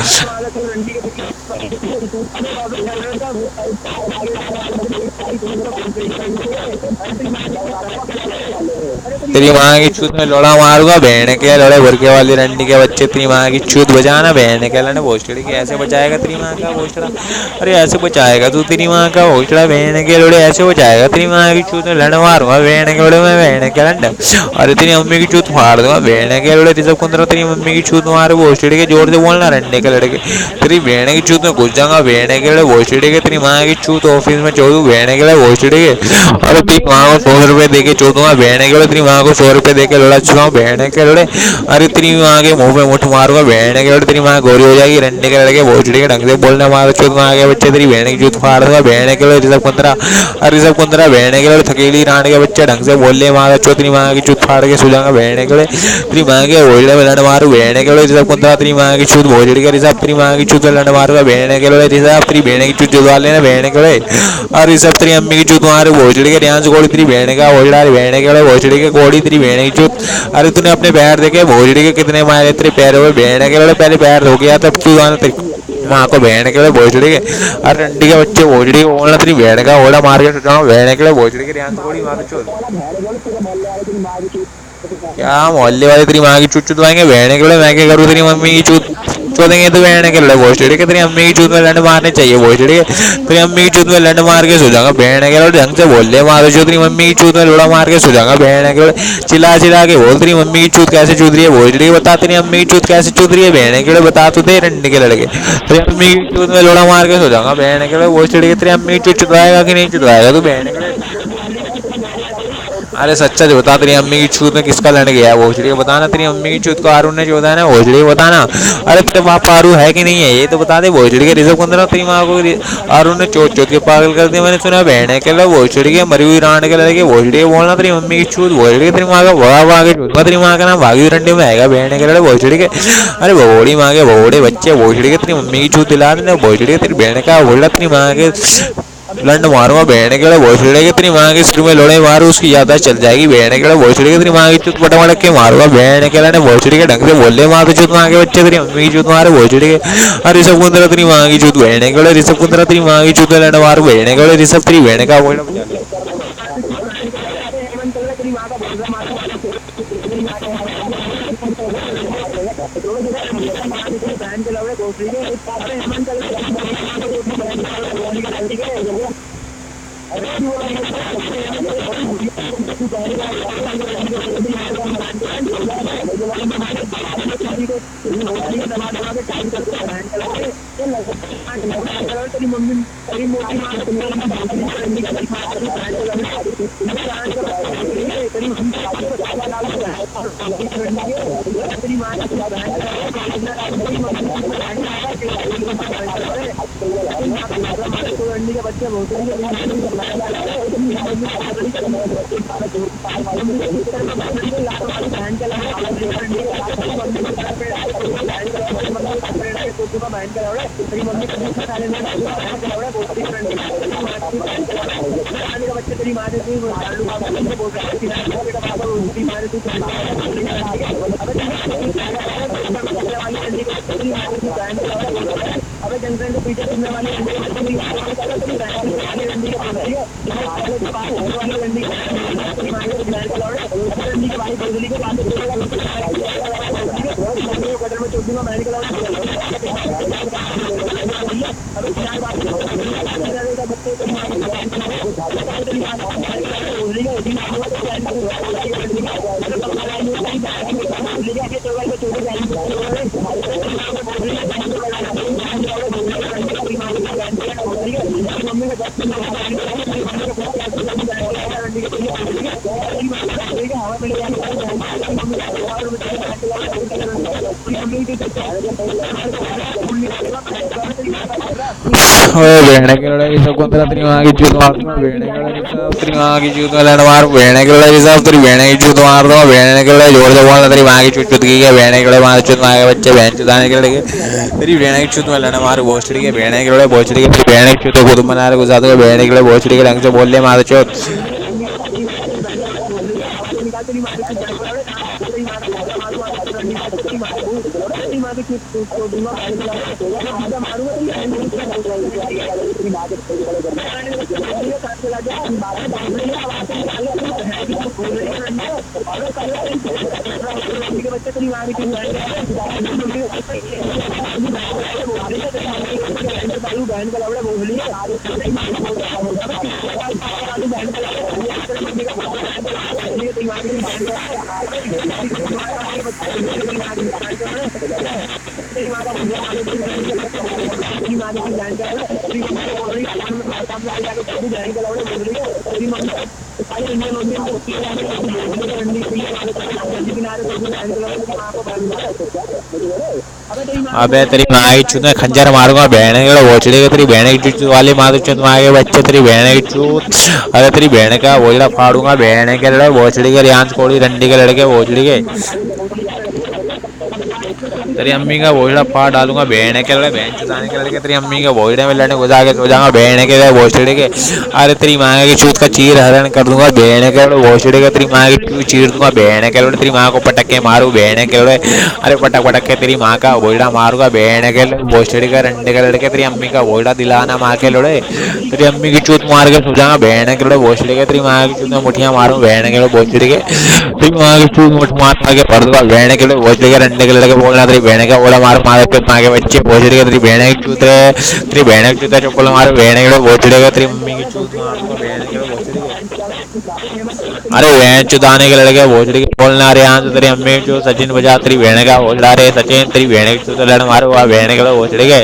तेरी माँ की चूत में लोड़ा मारूंगा बहने के लोड़े, बुरके वाली रंडी के बच्चे तेरी माँ की चूत बजाना बहने के लड़ने भोसड़ी के, ऐसे बचाएगा तेरी माँ का भोसड़ा, अरे ऐसे बचाएगा तू तेरी माँ का भोसड़ा बहने के लोड़े, ऐसे बचाएगा तेरी माँ की चूत में लड़ मारूंगा बहने के लोड़े में बहने के लंड, अरे तेरी मम्मी की चूत फाड़ दूंगा बहने के लोड़े, रिजब कुंदरा तेरी मम्मी की चूत मारू भोसड़ी के, जोर से बोलना रंडे के लड़के, तेरी बहने की चूत में घुस जाऊंगा बहने के लोड़े भोसड़ी के, तेरी माँ की चूत ऑफिस में चोदू बहने के लोड़े भोसड़ी के, अरे तेरी माँ को 100 रुपए दे के चोदूंगा बहने के लोड़े, तेरी माँ को 100 रुपए दे के लोड़ा चुकाऊं बहने के लोड़े, अरे तेरी माँ के मुंह पे मुठ मारूंगा बहने के लोड़े, तेरी माँ गोरी हो जाएगी रंडे के लड़के भोसड़ी के, ढंग से बोलने मारो चोद माँ के बच्चे, तेरी बहने की जूत फाड़ दूंगा बहने के लोड़े, रिजब 15, अरे रिजब 15 बहने के लोड़े, थकेली रांड के बच्चे ढंग से बोल ले मारो चो, तेरी माँ की चूत फाड़ के सो जाऊंगा बहने के लोड़े, तेरी माँ के भोसड़े में लड़ मारू बहने के लोड़े, रिजब 15 तेरी माँ की चूत भोसड़ी के रिजब, तेरी माँ की चूत में लड़ मारूंगा बहने के लोड़े, रिजब तेरी बहने की चूत जुड़वा लेना बहने के लोड़े, और रिजब तेरी अम्मी की चूत मारू भोसड़ी के, ध्यान से कोड़ी तेरी बहने का भोसड़ा बहने के लोड़े भोसड़ी के कोड़ी तेरी बहने की चूत, अरे तूने अपने पैर देखे भोसड़ी के कितने मारे तेरे पैरों में बहने के लोड़े, पहले पैर धो गया तब तू आना तेरी माँ को बहने के लिए भोसड़ी के, अरे रंडी के बच्चे भोसड़ी के बोलना तेरी बहन का ओला मार के सुटाऊं बहने के लिए भोसड़ी के, ध्यान थोड़ी मार चोद, क्या मोहल्ले वाले तेरी माँ की चूत चुदवाएंगे बहने के लिए, मैं क्या करूँ तेरी मम्मी की चूत चोदेंगे तो बहने के लिए भोसड़ी के, तेरी अम्मी की चूत में लंड मारने चाहिए भोसड़ी के, तेरी अम्मी की चूत में लंड मार के सो जाऊंगा बहने के लिए, ढंग से बोल ले मारो जो तेरी मम्मी की चूत में लोड़ा मार के सो जाऊंगा बहने के लिए, चिल्ला चिल्ला के बोल तेरी मम्मी की चूत कैसे चूत रही है भोसड़ी के, बता तेरी अम्मी की चूत कैसे चूत रही है बहने के लिए, बता तू दे रंडी के लड़के, तेरी अम्मी की चूत में लोड़ा मार के सो जाऊंगा बहने के लिए भोसड़ी के, तेरी अम्मी की चूत चुदवाएगा कि नहीं चुदवाएगा तू बहने के लिए, अरे सच्चा जो बता तेरी अम्मी की छूत में किसका लड़ गया है भोसड़ी को, बताना तेरी अम्मी की छूत को आरून ने चोदा है ना भोसड़ी को बताना, अरे तेरे बाप आरू है कि नहीं है ये तो बता दे भोसड़ी के, रिजर्व 15 तेरी माँ को आरून ने चोट चोट के पागल कर दिया, मैंने सुना बहने के लिए भोसड़ी के मरी हुई रांड के लड़के भोसड़ी के, बोलना तेरी मम्मी की छूत भोसड़ी के, तेरी माँ का बड़ा भागे चूत तेरी माँ का नाम भागी रंडी में आएगा बहने के लड़े भोसड़ी के, अरे भगोड़ी माँ के भगोड़े बच्चे भोसड़ी के, तेरी मम्मी की छूत दिला देना भोसड़ी के, तेरी बहन का बोला तेरी माँ के लंड मारूंगा बहने के लिए भोसड़ी के, तेरी माँ के सिर में लोड़े मारू उसकी याद चल जाएगी बहने के लिए भोसड़ी के, तेरी माँ की चुत पटा मटक के मारूंगा बहने के लिए भोसड़ी के, ढंग से बोल ले माँ तो चुत माँ के बच्चे तेरी मम्मी की चुत मारे भोसड़ी के, और ऋषभ कुंद्रा तेरी माँ की चुत बहने के लिए, ऋषभ कुंद्रा तेरी माँ की चुत लंड मारू बहने के लिए, ऋषभ तेरी बहने का बोल तेरी मम्मी तेरी मोटी माँ तेरी माँ के बच्चे बहुत बच्चे तेरी माँ अबे जंक्शन के पीछे सुनने वाले വേണമെങ്കിലുള്ള ഈ കൊന്തലത്തിന് വാങ്ങിച്ചു മാറുന്നു വേണമെങ്കിൽ വാങ്ങിച്ചു അല്ലാണ്ട് മാറും വേണമെങ്കിലുള്ള ഹിസാബത്തിന് വേണമെങ്കിൽ മാറുന്നു വേണമെങ്കിലുള്ള ജോലി പോകാൻ വാങ്ങിച്ചു ചുറ്റുക വേണമെങ്കിലെ വാങ്ങിച്ചു വെച്ച വേനച്ചുതാണെങ്കിൽ വേണമെങ്കിൽ അല്ലാണ്ട് മാറും ബോസ്റ്റഡിക്ക് വേണമെങ്കിലുള്ള ബോസ്റ്റഡിക്ക് വേണമെങ്കിൽ കുതുമ്പനാറ് കുസാദ് വേണമെങ്കിലെ ബോസ്റ്റഡിക്ക് ലംഘിച്ച പോലെ വാങ്ങിച്ചു अबे तेरी माई चूत में खंजर मारूंगा बहने के वोचड़े का तेरी बहने की चूत वाली मारू चूत मांगे बच्चे तेरी बहने की चूत अरे तेरी बहन का वोचड़ा फाड़ूंगा बहने के लड़के वोचड़ी के रियांस कोड़ी रंडी के लड़के वोचड़ी के तेरी अम्मी का वोचड़ा फाड़ डालूंगा बहने के लड़के बहन चुदाने के लड़के तेरी अम्मी का वोचड़े में लड़ने गुजा के सो जाऊंगा बहने के वोचड़े के अरे तेरी माँ की चूत का चीर हरण कर दूंगा बहने के वोचड़े के तेरी माँ की चूत चीर दूंगा बहने के तेरी माँ को पटक के मारू बहने के अरे पटक पटक के तेरी माँ का वोचड़ा मारूंगा बहने के वोचड़े का रंडे के लड़के तेरी अम्मी का वोचड़ा दिलाना माँ के लोड़े तेरी अम्मी की चूत मार के सो जाऊंगा बहने के वोचड़े के तेरी माँ की चूत में मुठियाँ मारूँ बहने के वोचड़े के तेरी माँ की चूत मुठ मार के पड़ दूंगा बहने के वोचड़े के रंडे के लड़के बोलना तेरी बहने का ओला मार मार के माँ के बच्चे वोचड़े के तेरी बहने की चूत तेरी बहने की चूत चप्पल मारो बहने के वोचड़े का तेरी मम्मी की चूत मारूंगा बहने के वोचड़े अरे बहन चुदाने के लड़के वोचड़े के बोलना अरे यहाँ तेरी अम्मी जो सचिन बजा तेरी बहने का वोचड़ा रे सचिन तेरी बहने की चूत लड़ मारो बहने के वोचड़े के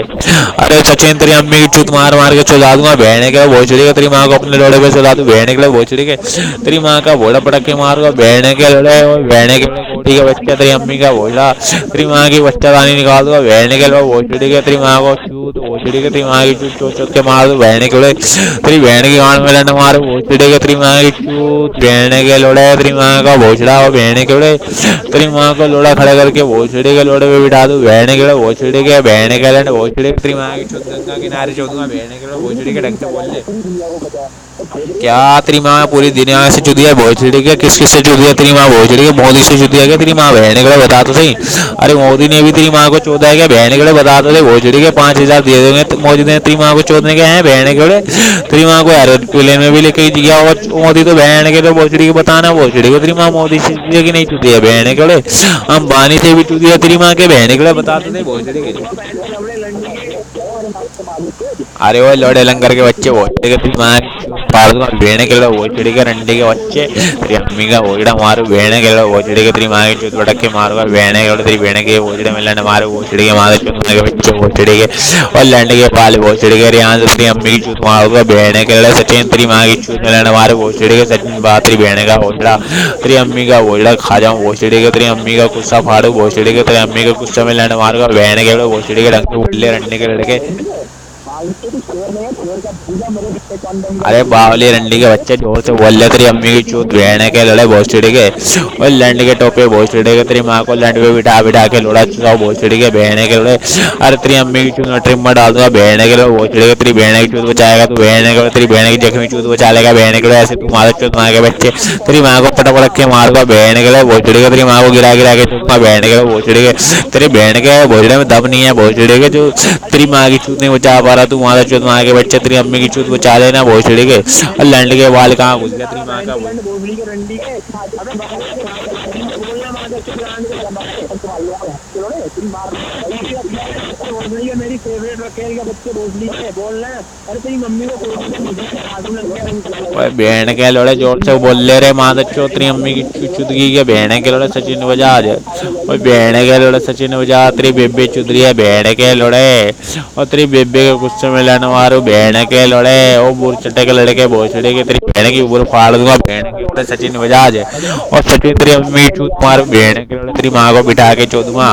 अरे सचिन तेरी अम्मी की चूत मार मार के चुदा दूंगा बहने के वोचड़े के तेरी माँ को अपने लोड़े पे चुदा दूं बहने के वोचड़े के तेरी माँ का बोला पटक के मारूंगा बहने के लड़े बहने के कोटी का बच्चा तेरी अम्मी का वोचड़ा तेरी माँ की बच्चा दानी निकाल दूंगा बहने के वोचड़े के तेरी माँ को चूत वोचड़े के तेरी माँ की चूत चोट चोट के मार दूं बहने के तेरी बहन की गांड में लड़ मारो वोचड़े के तेरी माँ की चूत बहने के लोड़े तेरी माँ का वोचड़ा और बहने के लोड़े तेरी माँ को लोड़ा खड़ा करके वोचड़े के लोड़े पे बिठा दूं बहने के वोचड़े के बहने के लड़ वोचड़े तेरी माँ की चूत गंगा किनारे चोदूंगा बहने के वोचड़े के ढंग से बोल ले क्या तेरी माँ पूरी दुनिया से चुदिया भोजड़ी के किस किस से चुदिया तेरी माँ भोजड़ी के मोदी से चुदिया क्या तेरी माँ बहने के बता तो सही अरे मोदी ने भी तेरी माँ को चौदह क्या बहने के बता तो सही भोजड़ी के 5,000 दिए देंगे मोदी ने तेरी माँ को चौदह के हैं बहने के तेरी माँ को यार प्लेन में भी लेके गया और मोदी तो बहन के भोजड़ी के बताना भोजड़ी को तेरी माँ मोदी से चुदिया कि नहीं चुदिया बहने के अंबानी से भी चुदिया तेरी माँ के बहने के बता तो सही भोजड़ी के अरे वो लौड़े लंगर के बच्चे भोजड़ी के तेरी माँ पाड़ दूंगा बेहने के वोचड़ी के रंडे के बच्चे तेरी अम्मी का वोचड़ा मारू बेहने के वोचड़ी के तेरी माँ की चूत पटक के मारूंगा बेहने के तेरी बेहने के वोचड़े में लंड मारू वोचड़ी के मारे चूत के बच्चे वोचड़ी के और लंड के पाले वोचड़ी के यहाँ से तेरी अम्मी की चूत मारूंगा बेहने के सचिन तेरी माँ की चूत में लंड मारू वोचड़ी के सचिन बात तेरी बेहने का वोचड़ा तेरी अम्मी का वोचड़ा खा जाऊँ वोचड़ी के तेरी अम्मी का गुस्सा फाड़ू वोचड़ी के तेरी अम्मी के गुस्सा में लंड मारूंगा बेहने के वोचड़ी के ढंग से उल्ले रंडे के लड़के तो तू शेर नहीं है, शेर का पूजा मेरे कितने कौन बन अरे बावली रंडी के बच्चे जोर से बोल रहे तेरी अम्मी की चूत बहने के लड़े भोसड़ी के और लंड के टोपे भोसड़ी के तेरी माँ को लंड पे बिठा बिठा के लोड़ा चुकाओ भोसड़ी के बहने के लड़े। अरे तेरी अम्मी की चूत ट्रिम में डाल दूंगा बहने के लड़े भोसड़ी के तेरी बहने की चूत बचाएगा तू बहने के तेरी बहने की जख्मी चूत बचा लेगा बहने के लड़े। ऐसे तू मारो चूत माँ के बच्चे तेरी माँ को पटक पटक के मारूंगा बहने के लड़े भोसड़ी के तेरी माँ को गिरा गिरा के चूत बहने के भोसड़ी के तेरी बहन के भोसड़े में दम नहीं है भोसड़ी के जो तेरी माँ की चूत नहीं बचा पा रहा तू मारो चूत माँ के बच्चे तेरी अम्मी की चूत बचा लेना भोसड़ी के। और लंड के बाल कहाँ घुस गया तेरी माँ का भोसड़ी के रंडी के अबे बोलना मार दे चुरान के चलो रे तुम मार भोसड़ी के मेरी फेवरेट रखेल के बच्चे भोसड़ी के बोल रहे हैं। अरे तेरी मम्मी को बहन के लोड़े जोर से बोल ले रे माँ दच्चो तेरी अम्मी की चुदगी के बहन के लोड़े सचिन बजा आ जाए और बहन के लोड़े सचिन बजा तेरी बेबे चुदरी है बहन के लोड़े और तेरी बेबे के गुस्से में लेने मारो बहन के लोड़े ओ बुर चट्टे के लड़के भोसड़ी के तेरी बहन की ऊपर फाड़ दूंगा बहन के लोड़े सचिन बजा आ जाए और सचिन तेरी अम्मी की चूत मारो बहन के लोड़े तेरी माँ को बिठा के चोदूंगा।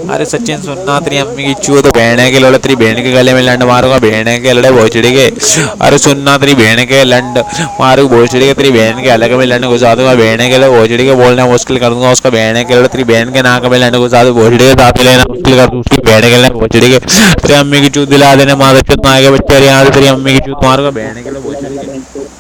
अरे सचिन सुनना तेरी अम्मी की चूत बहन के लोड़े तेरी बहन के गले में लंड मारूंगा बहन के लड़े भोसड़ी के। अरे सुनना तेरी बहन के लंड मारू भोसड़ी के तेरी बहन के अलग में लंड घुसा दूंगा बहन के लोग भोसड़ी के बोलना मुश्किल कर दूंगा उसका बहन के लोड़े तेरी बहन के नाक में लंड घुसा दूं भोसड़ी के साथ लेना मुश्किल कर दूं उसकी बहन के लिए भोसड़ी के तेरी अम्मी की चूत दिला देने माँ चूत माँ के बच्चे यहाँ से तेरी अम्मी की चूत मारूंगा बहन के लिए भोसड़ी के।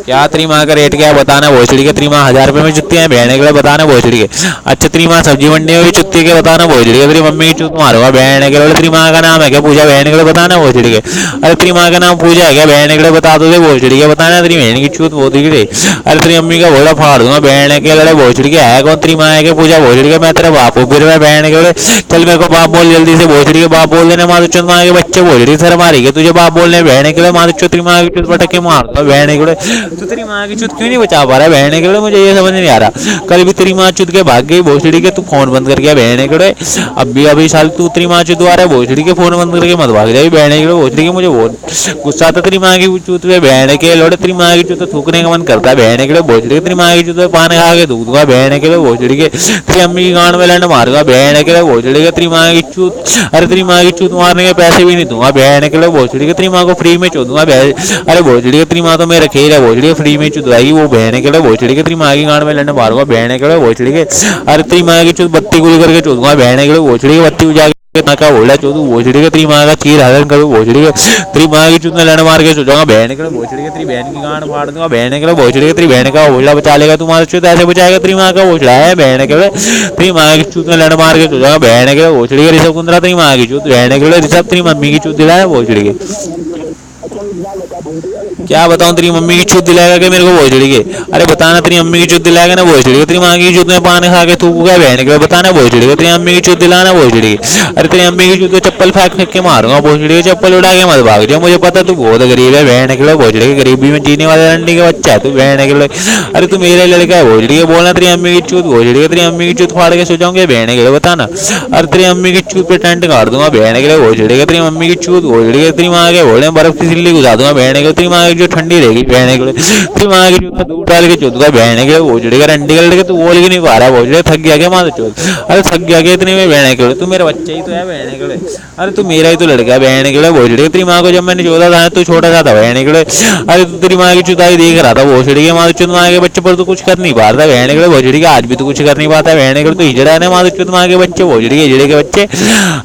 क्या तेरी माँ का रेट क्या है बताना भोसड़ी के तेरी माँ 1000 रुपए में चुत्ती है बहने के लिए बताना भोसड़ी के। अच्छा तेरी माँ सब्जी मंडी में भी चुत्ती के बताना भोसड़ी के तेरी मम्मी की चूत मारूंगा बहने के लिए। तेरी माँ का नाम है क्या पूजा बहने के लिए बताना भोसड़ी के। अरे तेरी माँ का नाम पूजा है क्या बहने के लिए बता दो भोसड़ी के बताना तेरी बहन की चूत भोसड़ी के। अरे तेरी अम्मी का घोड़ा फाड़ दूंगा बहने के लड़े भोसड़ी के है कौन तेरी माँ है क्या पूजा भोसड़ी के मैं तेरा बाप हूँ फिर मैं बहन के लिए। चल मेरे को बाप बोल जल्दी से भोसड़ी के बाप बोल देना माँ चुत माँ के बच्चे भोसड़ी सर मारी तुझे बाप बोलने बहने के लिए माँ तेरी माँ की चूत पटक के मार दो बहने के लिए। तो तेरी माँ की चूत क्यों नहीं बचा पा रहा है बहने के लिए मुझे ये समझ नहीं आ रहा। कल भी तेरी माँ चूत के भाग गई भोसड़ी के तू फोन बंद कर गया बहने के लिए। अभी साल तू तेरी माँ चूत आ रहा है भोसड़ी के फोन बंद करके मत भाग जाए बहने के लिए भोसड़ी के। मुझे बहुत गुस्सा आता तेरी माँ की चूत पे बहने के लोड़े तेरी माँ की चूत थूकने का मन करता है बहने के लिए भोसड़ी के। तेरी माँ की चूत पान खा के थूक दूंगा बहने के लिए भोसड़ी के। तेरी अम्मी की गांड में लैंड मारूंगा बहने के लिए भोसड़ी के। तेरी माँ की चूत अरे तेरी माँ की चूत मारने के पैसे भी नहीं दूंगा बहने के लिए भोसड़ी के। तेरी माँ को फ्री में चोदूंगा अरे भोसड़ी के तेरी माँ तो मेरे खेल है भोसड़ी के फ्री में चुदवाएगी वो बहने के लिए भोसड़ी के। तेरी माँ की गांड में लड़ने मारूंगा बहने के लिए भोसड़ी के। अरे तेरी माँ की चुद बत्ती गुल करके चोदूंगा बहने के लिए भोसड़ी के। बत्ती बुझा के ना का बोला चोदू भोसड़ी के। तेरी माँ का चीर हरण करूँ भोसड़ी के। तेरी माँ की चुद में लड़ मार के सोचूंगा बहने के लिए भोसड़ी के। तेरी बहन की गांड फाड़ दूंगा बहने के लिए भोसड़ी के। तेरी बहन का भोसड़ा बचा लेगा तू माँ चुद ऐसे बचाएगा तेरी माँ का भोसड़ा है बहने के लिए। तेरी माँ की चुद में लड़ मार के सोचूंगा बहने के लिए भोसड़ी के। ऋषभ कुंद्रा तेरी माँ की चुद बहने के लिए। ऋषभ तेरी मम्मी की चुद दिलाया भोसड़ी के। क्या बताऊं तेरी मम्मी की चूत दिलाएगा क्या मेरे को भोसड़ी के। अरे बताना तेरी मम्मी की चूत दिलाएगा ना भोसड़ी के। तेरी माँ की चूत में पान खा के थूक गया बहन के बताना भोसड़ी के। तेरी मम्मी की चूत दिलाना भोसड़ी के। अरे तेरी मम्मी की चूत को चप्पल फेंक फेंक के मारूंगा भोसड़ी के। चप्पल उड़ा के मत भाग जाओ मुझे पता तू बहुत गरीब है बहन के लिए भोसड़ी के। गरीबी में जीने वाले रंडी के बच्चा है तू बहन के लिए। अरे तू मेरे लड़का है भोसड़ी के बोलना तेरी मम्मी की चूत भोसड़ी के। तेरी मम्मी की चूत फाड़ के सो जाऊंगे बहन के लिए बताना। अरे तेरी मम्मी की चूत पे टेंट काट दूंगा बहन के लिए भोसड़ी के। तेरी मम्मी की चूत भोसड़ी के। तेरी माँ के भोले बर्फ की सिल्ली घुसा दूंगा बहन के। तेरी माँ की जो ठंडी रहेगी बहने के लिए। तेरी माँ की चूत में दूध डाल के चोदूंगा बहने के भोसड़ी का। रंडी कर लेके तू बोल ही नहीं पा रहा भोसड़ी थक गया क्या माँ चोद। अरे थक गया क्या इतने में बहने के लिए। तू मेरा बच्चा ही तो है बहने के लिए। अरे तू मेरा ही तो लड़का है बहने के लिए भोसड़ी। तेरी माँ को जब मैंने चोदा था तू छोटा सा था बहने के लिए। अरे तू तेरी माँ की चुताई देख रहा था भोसड़ी के। माँ चुत माँ के बच्चे पर तू कुछ कर नहीं पा रहा बहने के लिए भोसड़ी के। आज भी तू कुछ कर नहीं पाता बहने के लिए। तू हिजड़ा है ना माँ चुत माँ के बच्चे भोसड़ी के हिजड़े के बच्चे।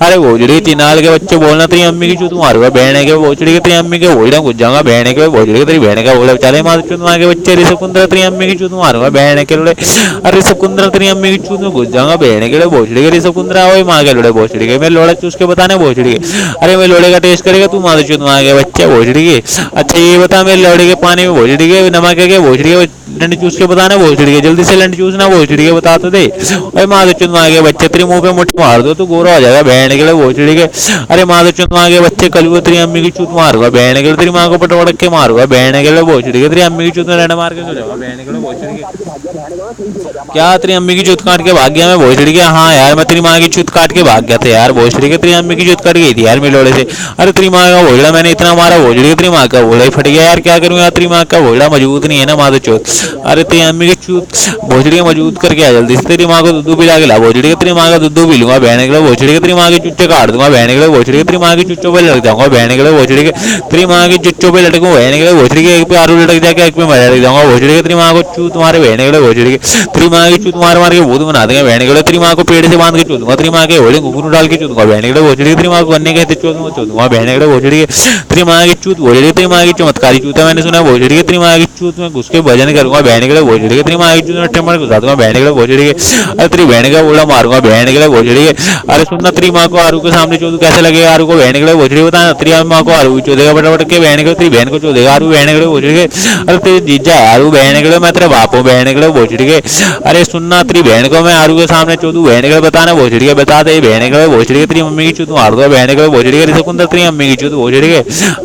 अरे भोसड़ी चिनाल के बच्चे बोलना तेरी अम्मी की चुत मारूंगा बहने के भोसड़ी के। तेरी अम्मी के भोसड़ा घुस जाऊंगा बहने के भोसड़ी के। तेरी बहन का बोला चले माँ चुत माँ के बच्चे। ऋषभ कुंद्रा तेरी अम्मी की चूत मारूंगा बहने के लिए। अरे ऋषभ कुंद्रा तेरी अम्मी की चूत में घुस जाऊंगा बहने के लिए भोसड़ी के। ऋषभ कुंद्रा वही माँ के लोड़े भोसड़ी के। मैं लोड़ा चूस के बताने भोसड़ी के। अरे मैं लोड़े का टेस्ट करेगा तू माँ चूत माँ के बच्चे भोसड़ी के। अच्छा ये बता मेरे लोड़े के पानी में भोसड़ी के नमक है भोसड़ी के लंड चूस के बताना भोसड़ी के। जल्दी से लंड चूसना भोसड़ी के बता तो दे। अरे माँ चुत माँ के बच्चे तेरे मुंह पे मुट्ठी मार दो तो गोरा हो जाएगा बहने के लिए भोसड़ी के। अरे माँ चुत माँ के बच्चे कल वो तेरी अम्मी की चूत मारूंगा बहने के लिए। तेरी माँ को पटवड़ के मार मारूंगा बहने के लिए भोसड़ी के तेरी अम्मी की चूत में लड़ मार के सो जाऊंगा बहने के लिए भोसड़ी के। क्या तेरी अम्मी की चूत काट के भाग गया मैं भोसड़ी के? हाँ यार मैं तेरी माँ की चूत काट के भाग गया था यार भोसड़ी के, तेरी अम्मी की चूत कट गई थी यार मिलोड़े से। अरे तेरी माँ का भोसड़ा मैंने इतना मारा भोसड़ी के, तेरी माँ का भोसड़ा ही फट गया यार, क्या करूँ यार, तेरी माँ का भोसड़ा मजबूत नहीं है ना माँ तो चूत। अरे तेरी अम्मी की चूत भोसड़ी के मजबूत करके आ जल्दी से, तेरी माँ को दूध पिला के ला भोसड़ी के, तेरी माँ का दूध पी लूंगा बहने के लिए भोसड़ी के, तेरी माँ की चुच्चे काट दूंगा बहने के लिए भोसड़ी के, तेरी माँ की चुच्चों पे लटक जाऊंगा बहने के लिए भोसड़ी के, तेरी माँ की चुच्चों पे लटकूं बहने के लिए भोसड़ी के, एक पे आरू लटक जाके एक पे मैं लटक जाऊंगा भोसड़ी के, तेरी माँ को चूत मारे बहने के लिए भोसड़ी के, तेरी माँ की चूत मार मार के भूत बना देंगे बहने के लिए, तेरी माँ को पेड़ से बांध के चूत दूंगा, तेरी माँ के होली घुंघरू डाल के चूत दूंगा बहने के लिए भोसड़ी के, तेरी माँ को गन्ने के चूत दूंगा बहने के लिए भोसड़ी के, तेरी माँ की चूत भोसड़ी के, तेरी माँ की चमत्कारी चूत है मैंने सुना भोसड़ी के, तेरी माँ की चूत में घुस के भजन करूंगा बहने के लिए भोसड़ी के, तेरी माँ की चूत में टमाटर घुसा दूंगा बहने के लिए भोसड़ी के, अरे तेरी बहन का बोला मारूंगा बहने के लिए भोसड़ी के। अरे सुनना तेरी माँ को आरू के सामने चोदू कैसे लगेगा आरू को बहने के लिए भोसड़ी बता, तेरी माँ को आरू चोदेगा फटाफट के बहने के, तेरी बहन को चोदेगा आरू बहने के लिए भोसड़ी के। अरे तेरी जीजा है आरू बहने के लिए, मैं तेरा बाप हूँ बहने के लिए भोसड़ी के। अरे सुनना तेरी बहन को मैं आरू के सामने चोदू बहने के लिए बताना भोसड़ी के, बता दे बहने के लिए भोसड़ी के, तेरी मम्मी की चूत मार दो बहने के लिए भोसड़ी के, रिसकुंदर तेरी मम्मी की चूत भोसड़ी के।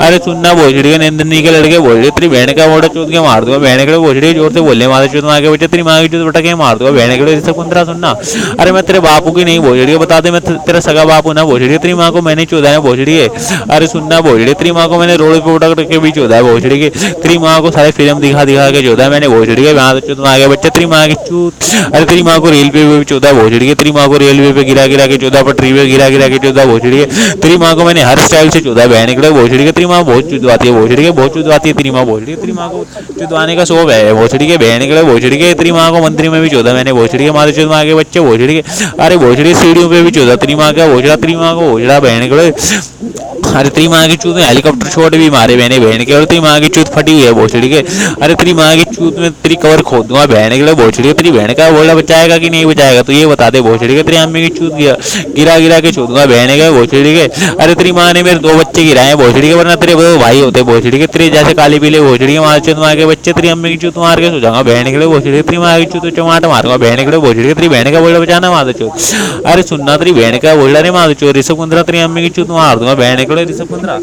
अरे सुनना भोसड़ी के नंदनी के लड़के भोसड़ी तेरी बहन का मोटा चूत के मार दो बहने के लिए भोसड़ी, जोर से बोलने मारे चूत मार के बच्चे, तेरी माँ की चूत बटा के मार दो बहने के लिए रिसकुंदरा। सुनना अरे मैं तेरे बापू की नहीं भोसड़ी बता दे, मैं तेरा सगा बापू ना भोसड़ी, तेरी माँ को मैंने चौदा है भोसड़ी है। अरे सुनना भोसड़ी तेरी माँ को मैंने रोड पे उठा के भी चौदा है भोसड़ी के, तेरी माँ को सारे फिल्म दिखा दिखा के चौदा है मैंने भोसड़ी के, वहां तो चूत आगे बच्चे तेरी माँ की चूत। अरे तेरी माँ को रेलवे पे भी चौदा है भोसड़ी के, तेरी माँ को रेलवे पे गिरा गिरा के चौदा, पटरी पे गिरा गिरा के चौदा भोसड़ी के, तेरी माँ को मैंने हर स्टाइल से चौदा बहने के लिए भोसड़ी के, तेरी माँ बहुत चुदवाती है भोसड़ी के, बहुत चुदवाती है तेरी माँ भोसड़ी, तेरी माँ को चुदवाने का शौक है भोसड़ी के बहने के लिए भोसड़ी के, तेरी माँ को मंत्री में भी चौदा मैंने भोसड़ी के, माँ चुद माँ के बच्चे भोसड़ी के। अरे भोसड़ी सीढ़ियों पे भी चौदा तेरी माँ का भोसड़ा, तेरी माँ को भोसड़ा बहने के लिए। अरे तेरी माँ की चूत में हेलीकॉप्टर शॉट भी मारे मैंने बहन के, और तेरी माँ की चूत फटी हुई है भोसड़ी के। अरे तेरी माँ की चूत में तेरी कवर खोद दूंगा बहने के लिए भोसड़ी के, तेरी बहन का बोला बचाएगा कि नहीं बचाएगा तो ये बता दे भोसड़ी के, तेरी अम्मी की चूत गिरा गिरा के छोड़ूंगा बहने के भोसड़ी के। अरे तेरी माँ ने मेरे 2 बच्चे गिराए हैं भोसड़ी के, वरना तेरे 2 भाई होते भोसड़ी के, तेरे जैसे काली पीले भोसड़ी के माँ चूत मार के बच्चे, तेरी अम्मी की चूत मार के सो जाऊंगा बहने के लिए भोसड़ी के, तेरी माँ की चूत टमाटर मारूंगा बहने के लिए भोसड़ी के, तेरी बहन का बोला बचाना माँ चूत। अरे सुनना तेरी बहन का बोला रे माँ चूत, ऋषभ कुंद्रा तेरी अम्मी की चूत मार दूंगा बहने के लिए ऋषभ कुंद्रा।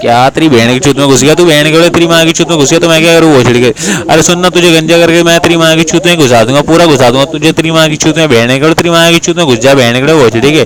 क्या तेरी बहन की चूत में घुस गया तू बहन के लिए, तेरी माँ की चूत में घुस गया तो मैं क्या करूँ भोसड़ी के। अरे सुनना तुझे गंजा करके मैं तेरी माँ की चूत में घुसा दूंगा, पूरा घुसा दूंगा तुझे तेरी माँ की चूत में बहने के लिए, तेरी माँ की चूत में घुस जा बहने के लिए भोसड़ी के।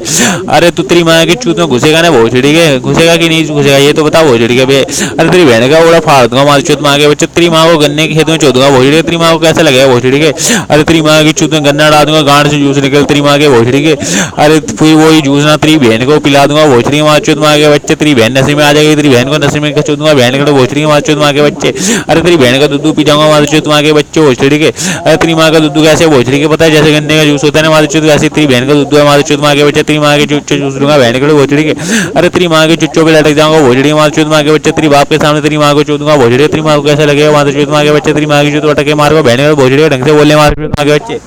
अरे तू तेरी माँ की चूत में घुसेगा ना भोसड़ी के, घुसेगा कि नहीं घुसेगा ये तो बता भोसड़ी के बे। अरे तेरी बहन का ओड़ा फाड़ दूंगा माँ चूत माँ के बच्चे, तेरी माँ को गन्ने के खेत में चो दूंगा भोसड़ी के, तेरी माँ को कैसा लगेगा भोसड़ी के। अरे तेरी माँ की चूत में गन्ना डाल दूंगा, गांड से जूस निकल तेरी माँ के भोसड़ी के। अरे फिर वही जूस ना तेरी बहन को पिला दूंगा भोसड़ी माँ चूत माँ के बच्चे, तेरी बहन नशे में आ जाएगी, तेरी बहन को नशे में चो दूंगा बहन के भोसड़ी के माँ चूत माँ के बच्चे। अरे तेरी बहन का दूध पी जाऊंगा माँ चूत माँ के बच्चे भोसड़ी के। अरे तेरी माँ का दूध कैसे भोसड़ी के पता है, जैसे गन्ने का जूस होता है ना माँ चूत, वैसे तेरी बहन का दूध है माँ चूत माँ के बच्चे, तेरी माँ के चुच्चे जूस लूंगा बहन के भोसड़ी के। अरे तेरी माँ के चुच्चों पे लटक जाऊंगा भोसड़ी माँ चूत माँ के बच्चे, तेरी बाप के सामने तेरी माँ को चो दूंगा भोसड़ी, तेरी माँ को कैसा लगेगा माँ चूत माँ के बच्चे, तेरी माँ की चूत पटके मारो बहन के भोसड़ी के, ढंग से बोलने माँ चूत माँ के बच्चे।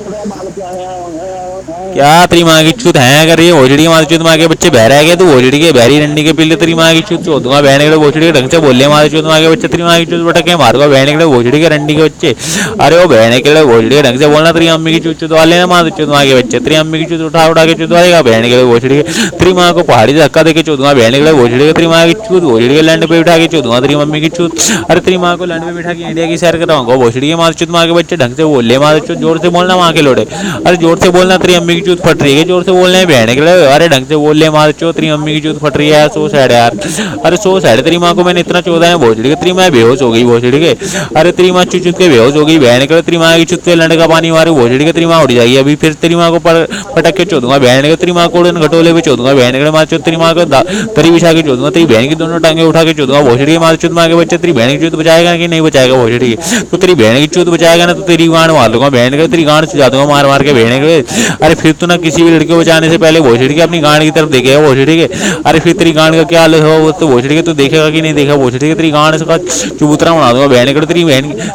क्या तेरी माँ की चूत है कर रही है भोसड़ी माँ चूत माँ के बच्चे, बहरा है क्या तू भोसड़ी के, बहरी रंडी के पिल्ले, तेरी माँ की चूत चो दूंगा बहन के भोसड़ी के, ढंग से बोलने माँ चूत माँ के बच्चे, तेरी माँ की चूत पटके मारूंगा बहन के भोसड़ी के रंडी के बच्चे। अरे वो बहन के लिए भोसड़ी के ढंग से बोलना, तेरी अम्मी की चूत चुदवा लेना माँ चूत माँ के बच्चे, तेरी अम्मी की चूत उठा उठा के चुदवाएगा बहन के भोसड़ी के। तेरी माँ को पहाड़ी से धक्का देके चोदूंगा बहन के भोसड़ी के, तेरी माँ की चूत भोसड़ी के लैंड पे उठा के चोदूंगा तेरी मम्मी की चूत। अरे तेरी माँ को लैंड पे बिठा के इंडिया की सैर कराऊंगा भोसड़ी के माँ चूत माँ के बच्चे, ढंग से बोल ले माँ चूत, जोर से बोलना माँ के लोड़े। अरे जोर से बोलना, तेरी अम्मी की चूत फट रही है, जोर से बोलने बहन के लिए। अरे ढंग से बोल ले माँ चूत, तेरी अम्मी की चूत फट रही है, सो सैड यार। अरे सो सैड, तेरी माँ को मैंने इतना चौदह है भोसड़ी के, तेरी माँ बेहोश हो गई भोसड़ी के। अरे तेरी माँ चूत के बेहोश हो गई बहन के, तेरी माँ की चूत पे लंड का पानी मारे भोसड़ी के, तेरी माँ उड़ जाएगी अभी, फिर तेरी माँ को पटक के चोदूंगा बहन के, तेरी माँ को उड़न घटोले पे चोदूंगा बहन के माँ चूत, तेरी माँ को दरी बिछा के चोदूंगा, तेरी बहन की दोनों टांगे उठा के चोदूंगा भोसड़ी के माँ चूत माँ के बच्चे। तेरी बहन की चूत बचाएगा कि नहीं बचाएगा भोसड़ी की, तो तेरी बहन की चूत बचाएगा ना तो तेरी गांड मार दूंगा बहन के, तेरी गांड सुझा दूंगा मार मार के बहन के। अरे फिर तो ना किसी भी लड़के को बचाने से पहले भोसड़ी के अपनी गांड की तरफ देखेगा भोसड़ी के। अरे फिर तेरी गांड का क्या हाल होगा वो तो भोसड़ी के, तो देखेगा कि नहीं देखा भोसड़ी के, तेरी गांड का चबूतरा बना दूंगा बहन के,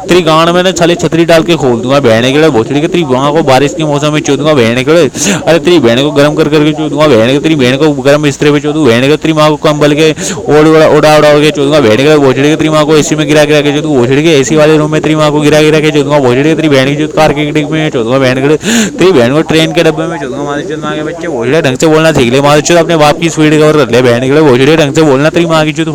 तेरी गांड में ना छले छतरी डाल के खोल दूंगा बहन के भोसड़ी के, तेरी माँ को बारिश के मौसम में चो दूंगा बहन के। अरे तेरी बहन को गर्म कर करके चो दूंगा बहन के, तेरी बहन को गर्म बिस्तर पे चो दूं बहन के, तेरी माँ को कंबल के उड़ा उड़ा के चो दूंगा बहन के भोसड़ी के, तेरी माँ को एसी में गिरा गिरा के चो दूंगा भोसड़ी के, एसी वाले रूम में तेरी माँ को गिरा गिरा के चो दूंगा भोसड़ी के, तेरी बहन की चो कार के में चो दूंगा बहन के, तेरी बहन को ट्रेन के डब्बे में चूदूंगा मादरचोद माँ के बच्चे भोसड़ी ढंग से बोलना सीख ले मादरचोद अपने बाप की स्पीड कवर कर ले बहन के भोसड़ी ढंग से बोलना तेरी माँ की चूत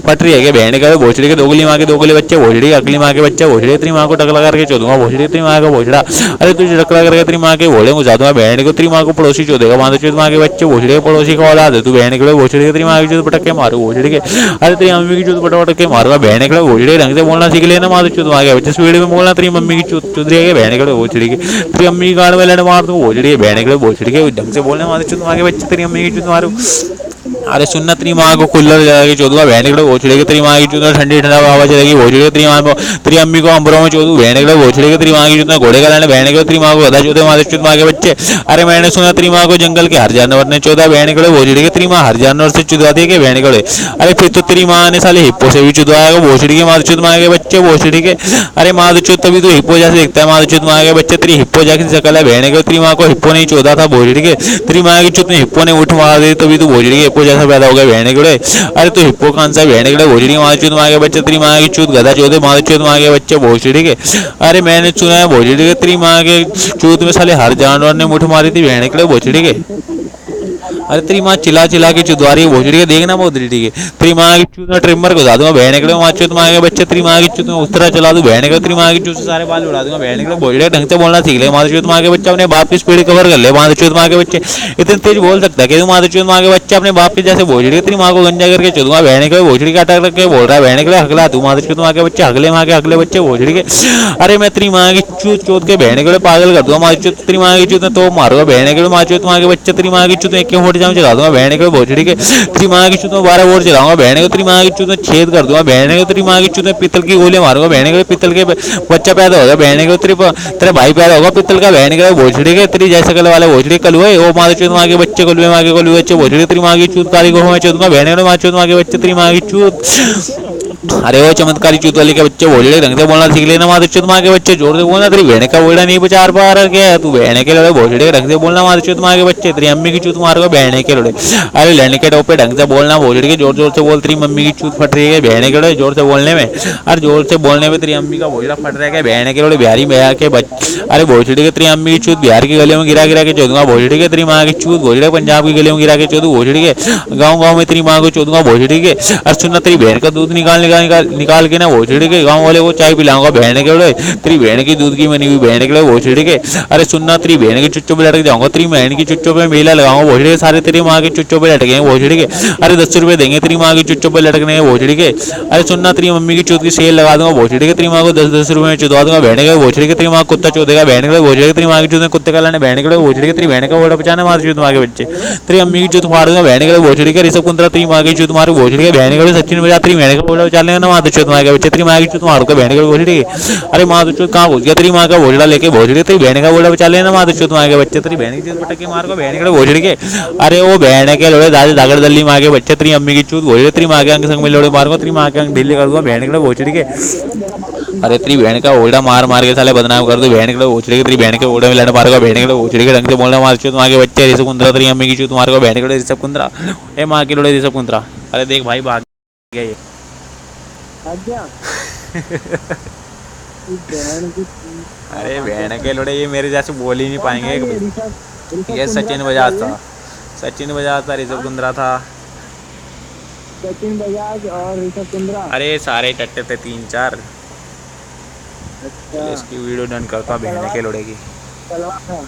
फट रही है कि बहन के भोसड़ी के दोगली माँ के दोगले बच्चे भोसड़ी अगली माँ के बच्चे भोसड़ी तेरी माँ को टकला करके चोदूंगा भोसड़ी तेरी माँ का भोसड़ा अरे तुझे टकला करके तेरी माँ के भोले घुसा दूंगा बहन को तेरी माँ को पड़ोसी चोदेगा मादरचोद माँ के बच्चे भोसड़ी के पड़ोसी का औलाद है तू बहन के भोसड़ी के तेरी माँ की चूत पटक के मारू भोसड़ी के अरे तेरी मम्मी की चूत पटक के मारूंगा बहन के भोसड़ी ढंग से बोलना सीख लेना मादरचोद माँ के बच्चे स्पीड में बोलना तेरी मम्मी की चूत चुद रही है बहन के भोसड़ी के तेरी अम्मी की गाड़ में लड़ मार दूंगा भोसड़ी के बहन के भोसड़ी के ढंग से बोलना मादरचोद माँ के बच्चे तेरी अम्मी की चूत मारू अरे सुनना तेरी माँ को कुल्लर जाएगी चौदह बहन के भोसड़ी के तेरी माँ की चूत ठंडी ठंडा हवा चलेगी भोसड़ी के तेरी माँ को तेरी अम्मी को अंबरों में चौदह बहन के भोसड़ी के तेरी माँ की चूत घोड़े का लाने बहन के तेरी माँ को गधा चौदह मादरचोद माँ के बच्चे अरे मैंने सुना तेरी माँ को जंगल के हर जानवर ने चौदह बहन के भोसड़ी के तेरी माँ हर जानवर से चुदवाती है कि बहन के अरे फिर तो तेरी माँ ने साले हिप्पो से भी चुदवाएगा भोसड़ी के मादरचोद माँ के बच्चे भोसड़ी के अरे मादरचोद तभी तो हिप्पो जैसे दिखता है मादरचोद माँ के बच्चे तेरी हिप्पो जैसी शकल है बहन के तेरी माँ को हिप्पो नहीं चौदह था भोसड़ी के तेरी माँ की चुत में हिप्पो ने उठ मार दी तभी तो भोसड़ी के हिप्पो जैसा पैदा हो गया बहन के अरे तो हिप्पो कौन सा बहन के भोसड़ी मादरचोद माँ के बच्चे तेरी माँ की चूत गधा चौदह मादरचोद माँ के बच्चे भोसड़ी के अरे मैंने सुना है भोसड़ी के तेरी माँ के चूत में साले हर जानवर ने मुठ मारी थी बहन के भोसड़ी के अरे तेरी माँ चिल्ला चिल्ला के चुदवारी भोसड़ी के देखना भोसड़ी ठीक है तेरी माँ की चूत में ट्रिमर घुसा दूंगा बहन के माँ चूत माँ के बच्चे तेरी माँ की चूत में उस तरह चला दूं बहन के तेरी माँ की चूत से सारे बाल उड़ा दूंगा बहन के भोसड़ी ढंग से बोलना सीख ले मादरचोद माँ के बच्चे अपने बाप की स्पीड कवर कर ले मादरचोद माँ के बच्चे इतने तेज बोल सकता है कि तू मादरचोद माँ के बच्चे अपने बाप के जैसे भोसड़ी तेरी माँ को गंजा करके चुदूंगा बहन के भोसड़ी का अटक के बोल रहा है बहन के हकला तू मादरचोद माँ के बच्चे हगले माँ के हगले बच्चे भोसड़ी के अरे मैं तेरी माँ की चूत चोत के बहन के पागल कर दूंगा मादरचोद तेरी माँ की चूत में तो मारूंगा बहन के मादरचोद माँ के बच्चे तेरी माँ की चूत में एक फोट जाम चला दूंगा बहन के भोसड़ी के तेरी माँ की चूत में 12 वोट चलाऊंगा बहन को तेरी माँ की चूत में छेद कर दूंगा बहन को तेरी माँ की चूत में पित्तल की गोलियां मारूंगा बहन के पित्तल के बच्चा पैदा होगा बहन को तेरा भाई पैदा होगा पित्तल का बहन के भोसड़ी के तेरी जैसे कल वाले भोसड़ी कलुए वो मादरचोद माँ के बच्चे कलुए माँ के कलुए बच्चे भोसड़ी तेरी माँ की चूत काली को मैं चूतूंगा बहन को मादरचोद माँ के बच्चे तेरी माँ की चूत अरे वो चमत्कारी चूत वाली के बच्चे भोसड़ी ढंग से बोलना सीख लेना मादरचोद माँ के बच्चे जोर से बोलना तेरी बहन का बोलना नहीं बचार पा रहा क्या तू बहन के लड़े भोसड़ी ढंग से बोलना मादरचोद माँ के बच्चे तेरी अम्मी की चूत मारोगे बहन के लड़े अरे लड़ने के टोपे ढंग से बोलना भोसड़ी के जोर जोर से बोल तेरी मम्मी की चूत फट रही है बहन के लड़े जोर से बोलने में अरे जोर से बोलने में तेरी अम्मी का भोसड़ा फट रहा है बहन के लड़े बिहारी बिहार के बच्चे अरे भोसड़ी के तेरी अम्मी की चूत बिहार की गले में गिरा गिरा के चोदूंगा भोसड़ी के तेरी माँ की चूत भोसड़ी पंजाब की गले में गिरा के चोदू भोसड़ी के गाँव गाँव में तेरी माँ को चोदूंगा भोसड़ी के और सुनना तेरी बहन का दूध निकाल निकाल निकाल के ना भोसड़ी के गाँव वाले को चाय पिलाऊंगा बहन के लड़े तेरी बहन की दूध की बनी हुई बहन के लड़े भोसड़ी के अरे सुनना तेरी बहन की चुच्चों पे लटक जाऊंगा तेरी बहन की चुच्चों पे मेला लगाऊंगा भोसड़ी के सारे तेरी माँ की चुच्चों पे लटके भोसड़ी के अरे 10 रुपए देंगे तेरी माँ की चुच्चों पे लटकने के भोसड़ी के अरे सुनना तेरी मम्मी की चूत की सेल लगा दूंगा भोसड़ी के तेरी माँ को 10-10 रुपए में चुदवा दूंगा बहन के भोसड़ी के तेरी माँ कुत्ता चोदेगा बहन के भोसड़ी के तेरी माँ की चूत में कुत्ते का लाने बहन के भोसड़ी के तेरी बहन का वोड़ा बचाना मार चूत माँ के बच्चे तेरी अम्मी की चूत फाड़ दूंगा बहन के भोसड़ी के ऋषभ कुंद्रा तेरी माँ की चूत मारू भोसड़ी के बहन के सचिन बजा तेरी बहन का वोड़ा बचा लेगा ना माँ चूत माँ के बच्चे तेरी माँ की चूत मारूंगा बहन के भोसड़ी के अरे माँ चूत कहाँ घुस गया तेरी माँ का भोसड़ा लेके भोसड़ी तेरी बहन का वोड़ा बचा लेना माँ चूत माँ के बच्चे तेरी बहन की चूत पटक के मारूंगा बहन के भोसड़ी के अरे वो बहन के लोड़े दादी दागड़ दल्ली माँ के बच्चे तेरी अम्मी की चूत भोसड़ी तेरी माँ के अंग संग में लोड़े मारूंगा तेरी माँ के अंग ढीले कर दूंगा बहन के भोसड़ी के अरे तेरी बहन का ओढ़ा मार मार के साले बदनाम कर दो बहन के भोसड़ी के तेरी बहन के ओढ़े में लड़ मारूंगा बहन के भोसड़ी के ढंग से बोलना मार चूत माँ के बच्चे ऋषभ कुंद्रा तेरी अम्मी की चूत मारूंगा बहन के ऋषभ कुंद्रा ए माँ के लोड़े ऋषभ कुंद्रा अरे देख भाई भाग गया ये अरे बहन के लोड़े ये मेरे जैसे बोल ही नहीं पाएंगे ये सचिन बजाज था ऋषभ कुंद्रा था सचिन बजाज और ऋषभ कुंद्रा अरे सारे टट्टे थे 3-4 अच्छा इसकी वीडियो डन करता बहन के लोड़े की चलवा था